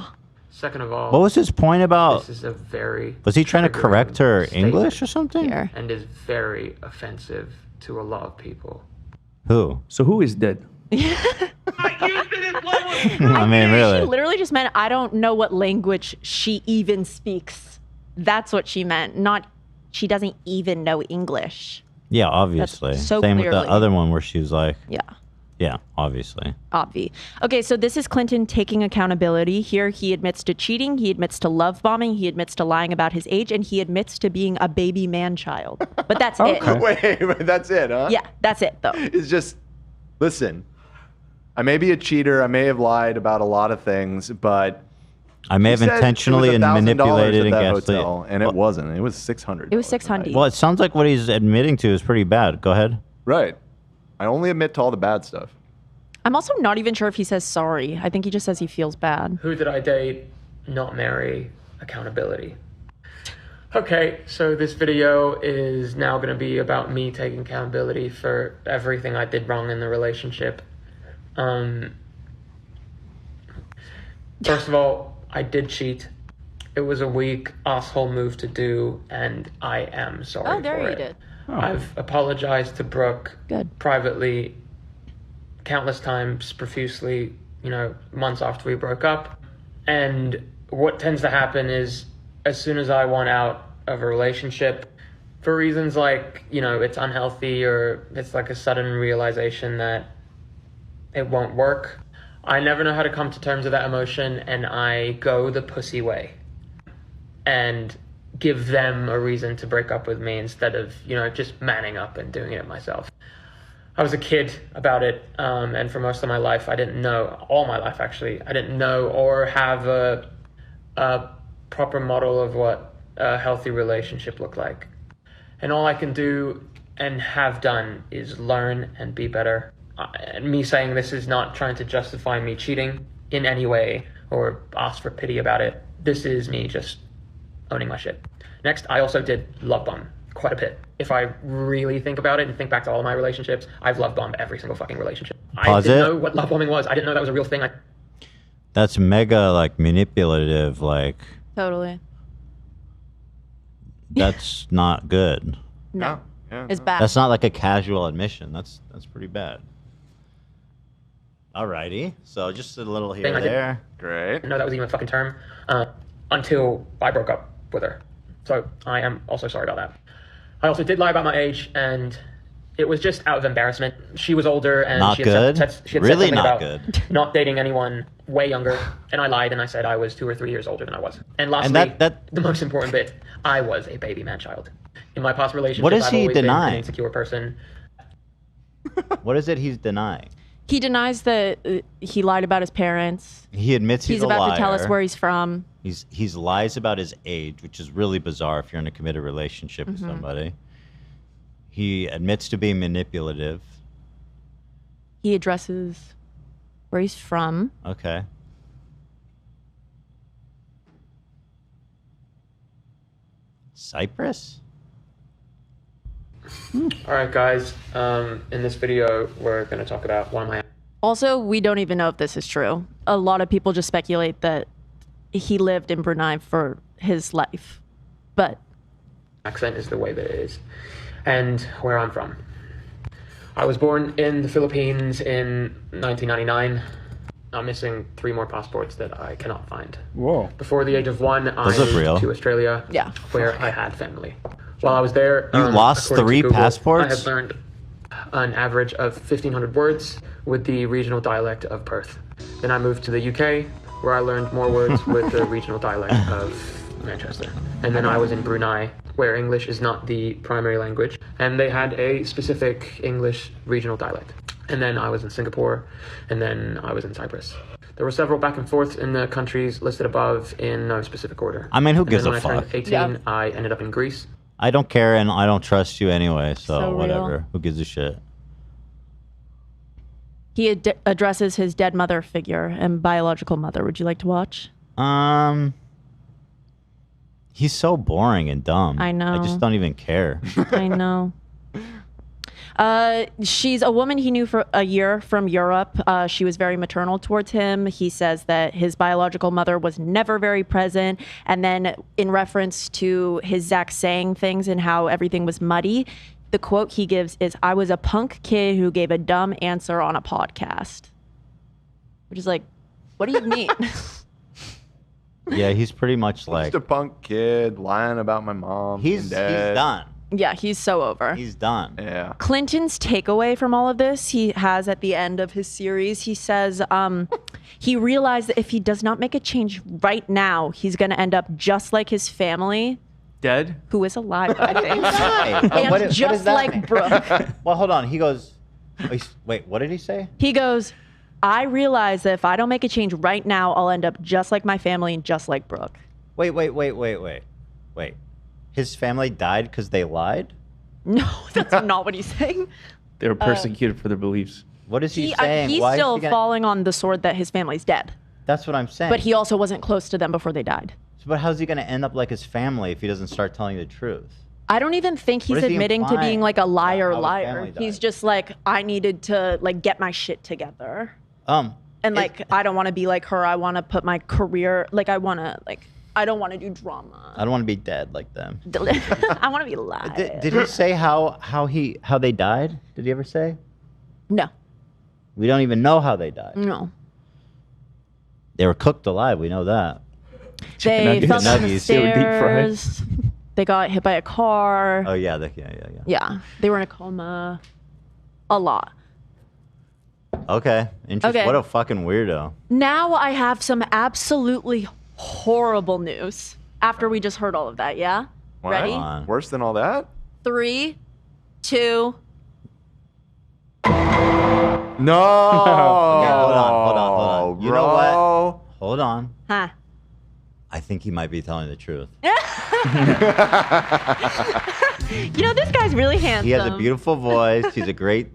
Second of all, What was his point about? this is a very Was he trying to triggering correct her statement English or something? Here. and is very offensive to a lot of people. Who? So who is dead? I mean, She really. literally just meant, I don't know what language she even speaks. That's what she meant. Not, she doesn't even know English. Yeah, obviously. so Same with clearly. the other one where she was like, Yeah. yeah, obviously. Obvi. Okay, so this is Clinton taking accountability. Here he admits to cheating, he admits to love bombing, he admits to lying about his age, and he admits to being a baby man child. But that's it. Wait, that's it, huh? Yeah, that's it though. It's just, listen, I may be a cheater. I may have lied about a lot of things, but I may have he said intentionally it was and $1,000 manipulated at and that gaslit. hotel, and it wasn't. It was $600. It was 600. Well, it sounds like what he's admitting to is pretty bad. Go ahead. Right. I only admit to all the bad stuff. I'm also not even sure if he says sorry. I think he just says he feels bad. Who did I date, not marry, accountability? Okay, so this video is now going to be about me taking accountability for everything I did wrong in the relationship. First of all, I did cheat. It was a weak asshole move to do, and I am sorry for it. Oh, there you did. I've apologized to Brooke privately countless times, profusely, months after we broke up. And what tends to happen is as soon as I want out of a relationship, for reasons like, it's unhealthy or it's like a sudden realization that it won't work, I never know how to come to terms with that emotion, and I go the pussy way and give them a reason to break up with me instead of, just manning up and doing it myself. I was a kid about it, and for most of my life, I didn't know, all my life actually, I didn't know or have a proper model of what a healthy relationship looked like. And all I can do and have done is learn and be better. And me saying this is not trying to justify me cheating in any way or ask for pity about it. This is me just owning my shit. Next, I also did love bomb quite a bit. If I really think about it and think back to all of my relationships, I've love bombed every single fucking relationship. I didn't know what love bombing was. I didn't know that was a real thing. That's mega manipulative. Totally. That's not good. No. It's bad. That's not like a casual admission. That's pretty bad. Alrighty. So just a little here and there. Great. I didn't know that was even a fucking term until I broke up with her. So I am also sorry about that. I also did lie about my age, and it was just out of embarrassment. She was older, and Not she good? had said Really something not about good. not dating anyone way younger, and I lied, and I said I was 2 or 3 years older than I was. And lastly, the most important bit, I was a baby man-child. In my past relationship, What is I've he always been denying? an insecure person. What is it he's denying? He denies that he lied about his parents. He admits he's a about liar. to tell us where he's from. He's lies about his age, which is really bizarre if you're in a committed relationship with somebody. He admits to being manipulative. He addresses where he's from. Okay. Cyprus? All right, guys. In this video, we're going to talk about one of my Also, we don't even know if this is true. A lot of people just speculate that he lived in Brunei for his life. But accent is the way that it is, and where I'm from. I was born in the Philippines in 1999. I'm missing 3 more passports that I cannot find. Whoa. Before the age of 1, I Those look real. moved to Australia, where I had family. While I was there, You lost according to 3 Google, passports? I had learned an average of 1,500 words with the regional dialect of Perth. Then I moved to the UK, where I learned more words with the regional dialect of Manchester. And then I was in Brunei, where English is not the primary language, and they had a specific English regional dialect. And then I was in Singapore, and then I was in Cyprus. There were several back and forths in the countries listed above in no specific order. I mean, who And gives then a when I turned fuck? 18, I ended up in Greece. I don't care and I don't trust you anyway, so So real. whatever. Who gives a shit? he addresses his dead mother figure and biological mother. Would you like to watch? He's so boring and dumb. I know. I just don't even care. I know. She's a woman he knew for a year from Europe. She was very maternal towards him. He says that his biological mother was never very present. And then in reference to his Zach saying things and how everything was muddy, the quote he gives is, "I was a punk kid who gave a dumb answer on a podcast." Which is like, what do you mean? Yeah, he's pretty much like... Just a punk kid lying about my mom. He's done. Yeah, he's so over. He's done. Yeah. Clinton's takeaway from all of this, he has at the end of his series, he says he realized that if he does not make a change right now, he's going to end up just like his family. Dead? Who is alive, I think. Hey, And what does just that like mean? Brooke. Well, hold on. He goes... Wait, what did he say? He goes, I realize that if I don't make a change right now, I'll end up just like my family and just like Brooke. Wait. His family died because they lied? No, that's not what he's saying. They were persecuted for their beliefs. What is he saying? He's Why is still he gonna- falling on the sword that his family's dead. That's what I'm saying. But he also wasn't close to them before they died. But how's he gonna end up like his family if he doesn't start telling the truth? I don't even think he's What is he admitting to being implying? like a liar. How his family He's just like, I needed to like get my shit together. And like, I don't want to be like her. I want to put my career, like, I don't want to do drama. I don't want to be dead like them. I want to be alive. Did he say how they died? Did he ever say? No. We don't even know how they died. No. They were cooked alive. We know that. They fell down the Nuggies. They were deep fried. stairs. They got hit by a car. Oh yeah, yeah. Yeah. They were in a coma. A lot. Okay, interesting. Okay. What a fucking weirdo. Now I have some absolutely horrible news after we just heard all of that, yeah? What? Ready? Worse than all that? 3, 2. No. Hold on. You know bro. what? Hold on. Huh. I think he might be telling the truth. You know, this guy's really handsome. He has a beautiful voice. He's a great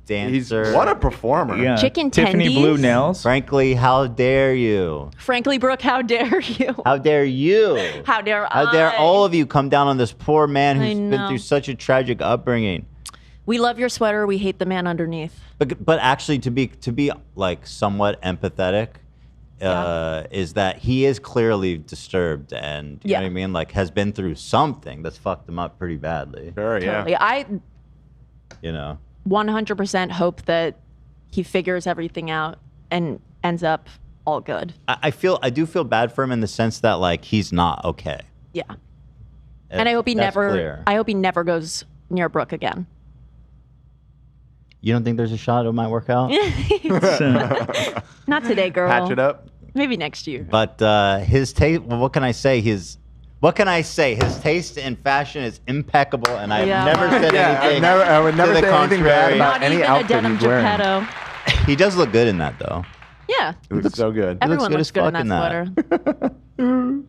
dancer. What a performer. Yeah. Chicken Tiffany tendies? blue nails. Frankly, how dare you? Frankly, Brooke, how dare you? How dare you? How dare How dare I? all of you come down on this poor man I who's been know. through such a tragic upbringing? We love your sweater. We hate the man underneath. But actually, to be like somewhat empathetic, is that he is clearly disturbed and you know what I mean, like has been through something that's fucked him up pretty badly. Sure, Totally. I You know. 100% hope that he figures everything out and ends up all good. I do feel bad for him in the sense that like he's not okay. Yeah. And I hope he That's never clear. I hope he never goes near Brooke again. You don't think there's a shot it might work out? Not today, girl. Patch it up. Maybe next year. But his taste. Well, what can I say? His taste in fashion is impeccable, and I've never said anything. I would never to the say anything bad contrary. about Not any even a outfit denim he's wearing. geppetto. He does look good in that, though. Yeah. He looks so good. Everyone good looks as good in fuck that in sweater.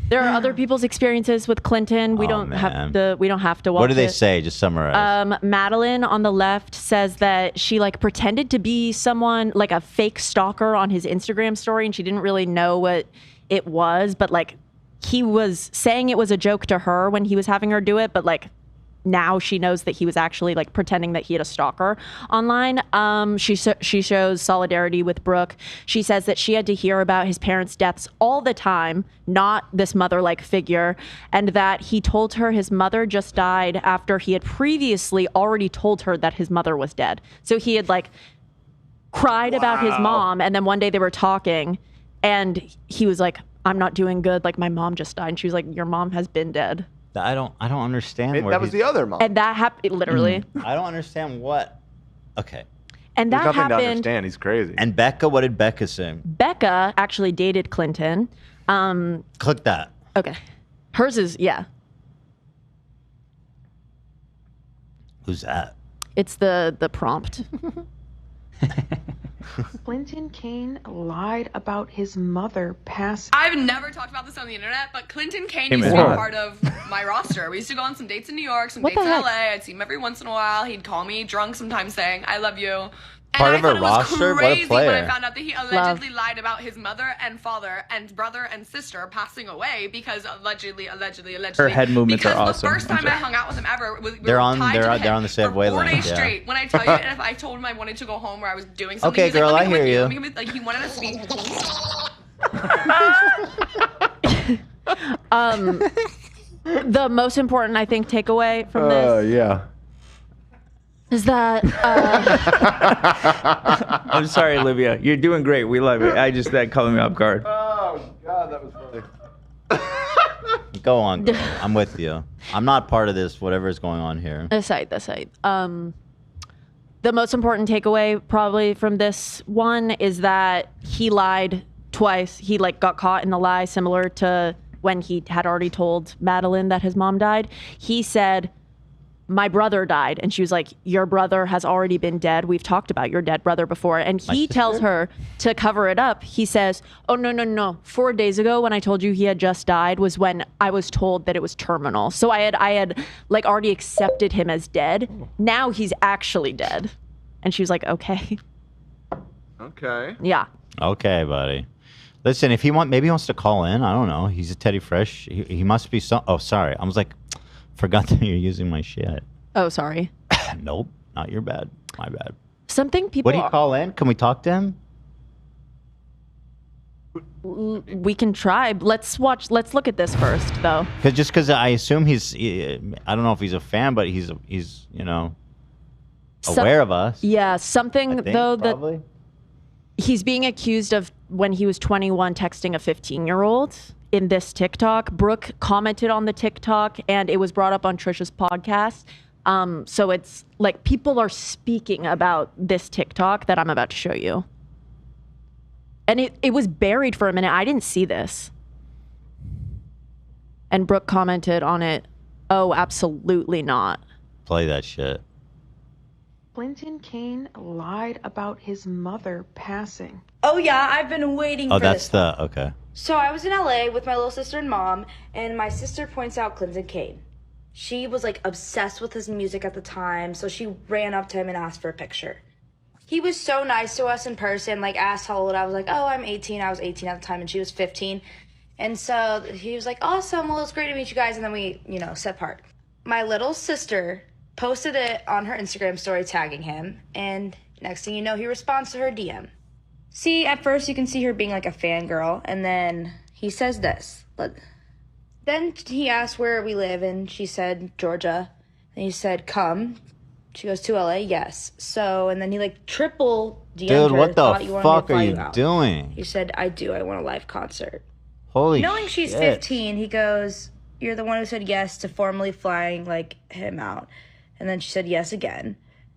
There are other people's experiences with Clinton. We don't have to watch What do they it. say? Just summarize. Madeline on the left says that she like pretended to be someone like a fake stalker on his Instagram story, and she didn't really know what it was, but like he was saying it was a joke to her when he was having her do it, but like now she knows that he was actually like pretending that he had a stalker online. She shows solidarity with Brooke. She says that she had to hear about his parents' deaths all the time, not this mother-like figure, and that he told her his mother just died after he had previously already told her that his mother was dead. So he had like cried about his mom, and then one day they were talking, and he was like, "I'm not doing good. Like my mom just died." And she was like, "Your mom has been dead." I don't understand. Maybe where that was the other mom. And that happened literally. I don't understand what. Okay. And There's that nothing to happened. understand. He's crazy. And Becca, what did Becca say? Becca actually dated Clinton. Click that. Okay. Hers is, yeah. Who's that? It's the prompt. Clinton Kane lied about his mother passing. I've never talked about this on the internet, but Clinton Kane Hey, used to man. be part of my roster. We used to go on some dates in New York, some What dates the in heck? LA. I'd see him every once in a while. He'd call me drunk sometimes saying, "I love you." And Part I of her thought it was roster? What a crazy when I player. found out that he allegedly lied about his mother and father and brother and sister passing away because allegedly. Her head movements because are awesome. the first time I hung out with him ever, we They're were on- tied they're to on- they're on the same for 4 wavelength, days yeah. straight. When I tell you, and if I told him I wanted to go home or I was doing something, Okay, he was like, girl, "Let I me come with hear you." Let me come with-" Like he wanted us to be. The most important, I think, takeaway from this Yeah. is that I'm sorry, Olivia. You're doing great. We love it. That caught me off guard. Oh God, that was funny. Go on, girl. I'm with you. I'm not part of this, whatever is going on here. aside. The most important takeaway probably from this one is that he lied twice. He like got caught in the lie, similar to when he had already told Madeline that his mom died. He said, "My brother died," and she was like, "Your brother has already been dead. We've talked about your dead brother before." And he tells her to cover it up. He says, "Oh no. 4 days ago when I told you he had just died was when I was told that it was terminal. So I had like already accepted him as dead. Now he's actually dead." And she was like, "Okay." Okay. Yeah. Okay, buddy. Listen, if maybe he wants to call in. I don't know. He's a Teddy Fresh. He must be some. Oh, sorry. I was like, forgot that you're using my shit. Oh, sorry. Nope, not your bad. My bad. Something people. What do you call in? Can we talk to him? We can try. Let's look at this first, though. Because I assume I don't know if he's a fan, but he's aware of us. Yeah, something though probably. that he's being accused of when he was 21 texting a 15-year-old in this TikTok. Brooke commented on the TikTok, and it was brought up on Trisha's podcast. So it's like people are speaking about this TikTok that I'm about to show you. And it was buried for a minute. I didn't see this. And Brooke commented on it, oh, absolutely not. Play that shit. Clinton Kane lied about his mother passing. Oh yeah, I've been waiting for this. Okay. So I was in LA with my little sister and mom, and my sister points out Clinton Kane. She was like obsessed with his music at the time, so she ran up to him and asked for a picture. He was so nice to us in person, like asked how old I was, like, oh, I'm 18. I was 18 at the time, and she was 15. And so he was like, awesome, well, it's great to meet you guys, and then we, set apart. My little sister posted it on her Instagram story tagging him, and next thing you know, he responds to her DM. See, at first you can see her being like a fangirl, and then he says this. Then he asked where we live, and she said Georgia, and he said, come. She goes, to LA? Yes. So, and then he triple DM'd her. Dude, what the fuck are you out. doing? He said, I do. I want a live concert. Holy Knowing she's shit. 15, he goes, you're the one who said yes to formally flying him out. And then she said yes again.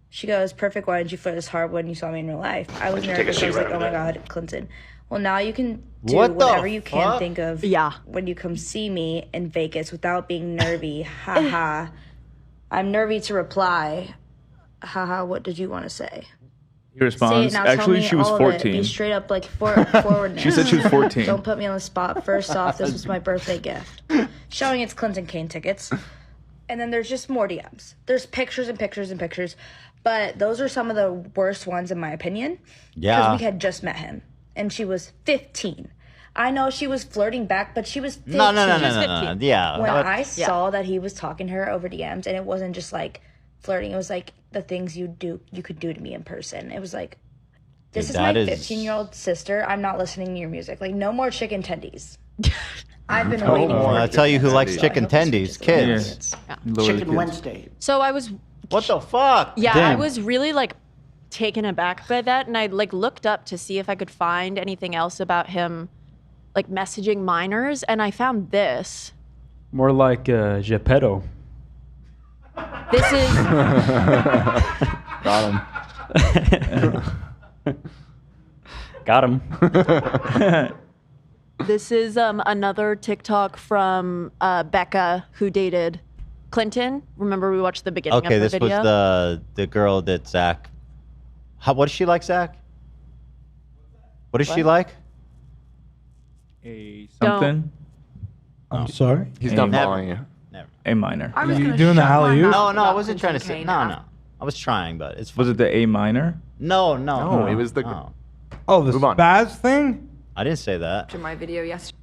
She goes, perfect. Why didn't you flirt this hard when you saw me in real life? I was nervous. I was like, oh my God, Clinton. Well, now you can do whatever you can think of when you come see me in Vegas without being nervy. Ha ha. I'm nervy to reply. Haha, what did you want to say? He responds, actually, she was 14. Be straight up, forward now. She said she was 14. Don't put me on the spot. First off, this was my birthday gift. Showing it's Clinton Kane tickets. And then there's just more DMs. There's pictures and pictures and pictures. But those are some of the worst ones, in my opinion. Yeah. Because we had just met him. And she was 15. I know she was flirting back, but she was 15. No. Yeah. When I saw that he was talking to her over DMs, and it wasn't just flirting, it was the things you could do to me in person. It was this is my 15-year-old sister. I'm not listening to your music. No more chicken tendies. I've been waiting for it. I'll tell you who likes chicken tendies. Kids. Yeah. Chicken Wednesday. So I was... What the fuck? Yeah, I was really taken aback by that, and I looked up to see if I could find anything else about him messaging minors, and I found this. More like Geppetto. This is... Got him. Got him. This is another TikTok from Becca, who dated Clinton. Remember we watched the beginning of her video? Okay, this was the girl that Zach... what does she like, Zach? What does she like? A something. I'm sorry? He's not following you. Never. A minor. Are you doing the alley-oop? No, I wasn't trying to say... No. I was trying, but it's... Was it the A minor? No. It was the... Oh, the spaz thing? I didn't say that. After my video yesterday.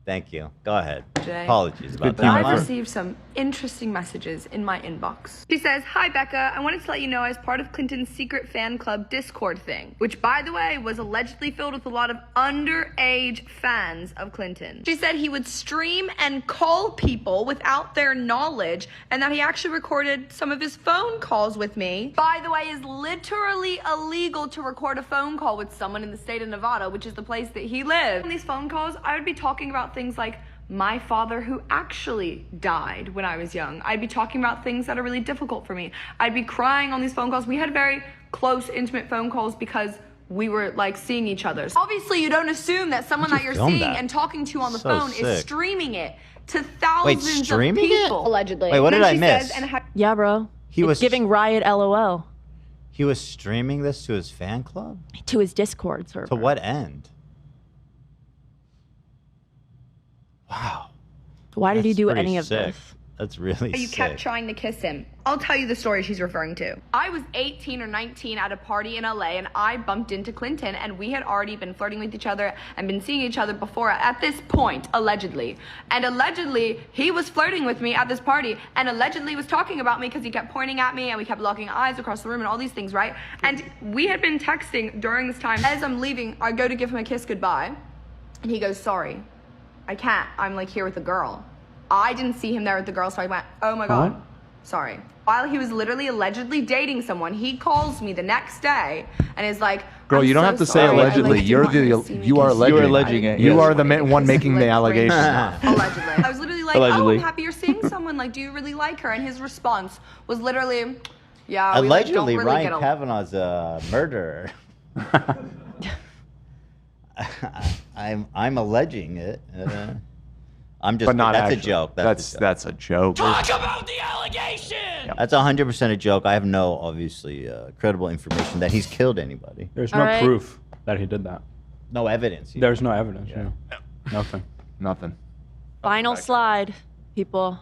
Thank you. Go ahead. Jay. Apologies about that. I've received some interesting messages in my inbox. She says, hi, Becca. I wanted to let you know I was part of Clinton's secret fan club Discord thing, which, by the way, was allegedly filled with a lot of underage fans of Clinton. She said he would stream and call people without their knowledge, and that he actually recorded some of his phone calls with me. By the way, it's literally illegal to record a phone call with someone in the state of Nevada, which is the place that he lives. On these phone calls, I would be talking about things like my father who actually died when I was young. I'd be talking about things that are really difficult for me. I'd be crying on these phone calls. We had very close, intimate phone calls because we were seeing each other. Obviously, you don't assume that someone that you're seeing and talking to on the phone is streaming it to thousands of people. Allegedly. Wait, what did I miss? Yeah, bro. He was giving Riot LOL. He was streaming this to his fan club? To his Discord server. To what end? Wow. Why did he That's do pretty any of sick. this? That's really You sick. kept trying to kiss him. I'll tell you the story she's referring to. I was 18 or 19 at a party in LA and I bumped into Clinton and we had already been flirting with each other and been seeing each other before at this point, allegedly. And allegedly, he was flirting with me at this party and allegedly was talking about me because he kept pointing at me and we kept locking eyes across the room and all these things, right? And we had been texting during this time. As I'm leaving, I go to give him a kiss goodbye and he goes, sorry, I can't. I'm like here with a girl. I didn't see him there with the girl, so I went, oh my God, sorry. While he was literally allegedly dating someone, he calls me the next day and is like, Girl, you don't have to say allegedly. You are alleging. You are alleging it. You are the one making the allegation. Allegedly. I was literally like, oh, I'm happy you're seeing someone. Like, do you really like her? And his response was literally, yeah, we like, don't Allegedly, really Ryan get along. Kavanaugh's a murderer. I'm alleging it. I'm just. But not that's actually. a joke. That's a joke. Talk about the allegation. That's 100% a joke. I have no, obviously, credible information that he's killed anybody. There's no proof that he did that. No evidence. There's no evidence. Yeah. Nothing. Nothing. Final slide, people.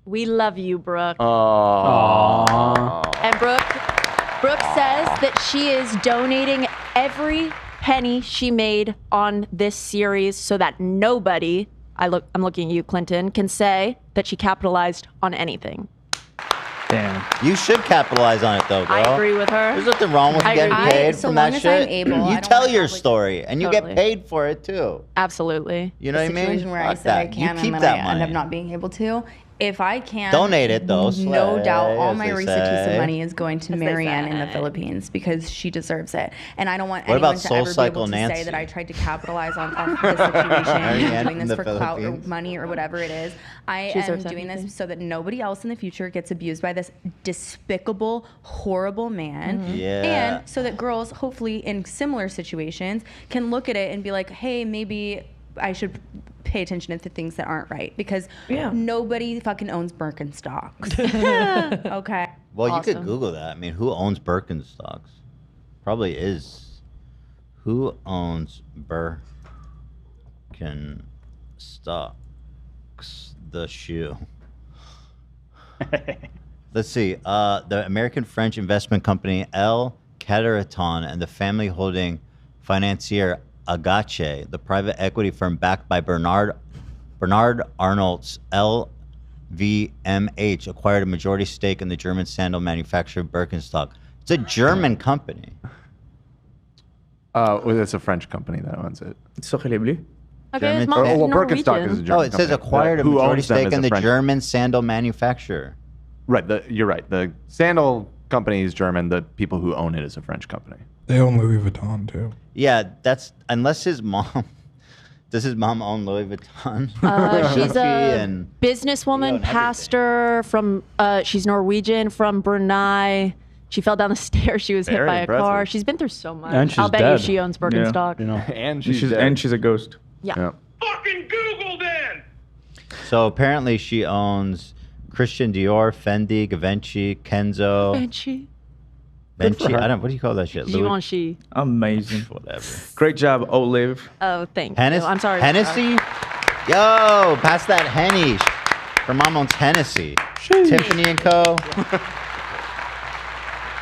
We love you, Brooke. Aww. And Brooke says that she is donating every penny she made on this series so that nobody, I'm looking at you, Clinton, can say that she capitalized on anything. Damn. You should capitalize on it, though, girl. I agree with her. There's nothing wrong with I getting agree. paid So from long that as shit. I'm able, I You don't tell wanna your have, like- story, and you Totally. get paid for it, too. Absolutely. You know what I mean? Situation where I Fuck said I that. can You keep and then that I money. end up not being able to. If I can Donate it, though. no Slay, doubt all as my they Risa Tisa say. money is going to As they Marianne in the say. Philippines because she deserves it. And I don't want What anyone about to Soul ever be Cycle able to Nancy? say that I tried to capitalize on this situation Marianne and doing from this the for clout or Philippines. money or whatever it is. I She am deserves doing everything. this so that nobody else in the future gets abused by this despicable, horrible man. Mhm. Yeah. And so that girls, hopefully in similar situations, can look at it and be like, hey, maybe I should pay attention to things that aren't right because nobody fucking owns Birkenstocks. Okay. Well, you could Awesome. Google that. I mean, who owns Birkenstocks? Probably is. Who owns Birkenstocks? The shoe. Let's see. The American-French investment company El Cataraton and the family holding financier Agache, the private equity firm backed by Bernard Arnault's LVMH, acquired a majority stake in the German sandal manufacturer Birkenstock. It's a German company. Well, it's a French company that owns it. Okay, his German mom's sand- Birkenstock is a German Oh, it says company. acquired a Who majority owns them stake is in a the French- German sandal manufacturer. Right. You're right. The sandal company is German. The people who own it is a French company. They own Louis Vuitton too. Yeah, that's unless his mom. Does his mom own Louis Vuitton? She's a and businesswoman, pastor from, she's Norwegian from Brunei. She fell down the stairs. She was hit Very by a car. impressive. She's been through so much. And she's I'll bet dead. you she owns Birkenstock. Yeah, you know. And she's a ghost. Yeah. So apparently she owns Christian Dior, Fendi, Givenchy, Kenzo. Givenchy. Good for Givenchy. her. I don't. What do you call that shit? Givenchy. Amazing. Whatever. Great job, Olive. Oh, thank Hennessy. you. I'm sorry. Hennessy. Yo, pass that Henny. Her mom owns Hennessy. Tiffany and Co.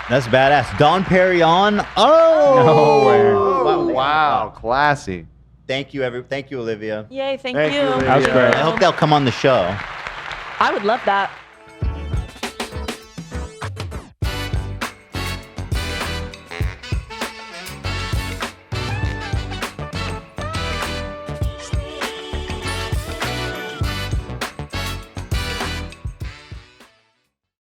That's badass. Don Perignon. Oh. Wow. Classy. Thank you, Thank you, Olivia. Yay, thank Thank you. you, Olivia. That was great. I hope they'll come on the show. I would love that.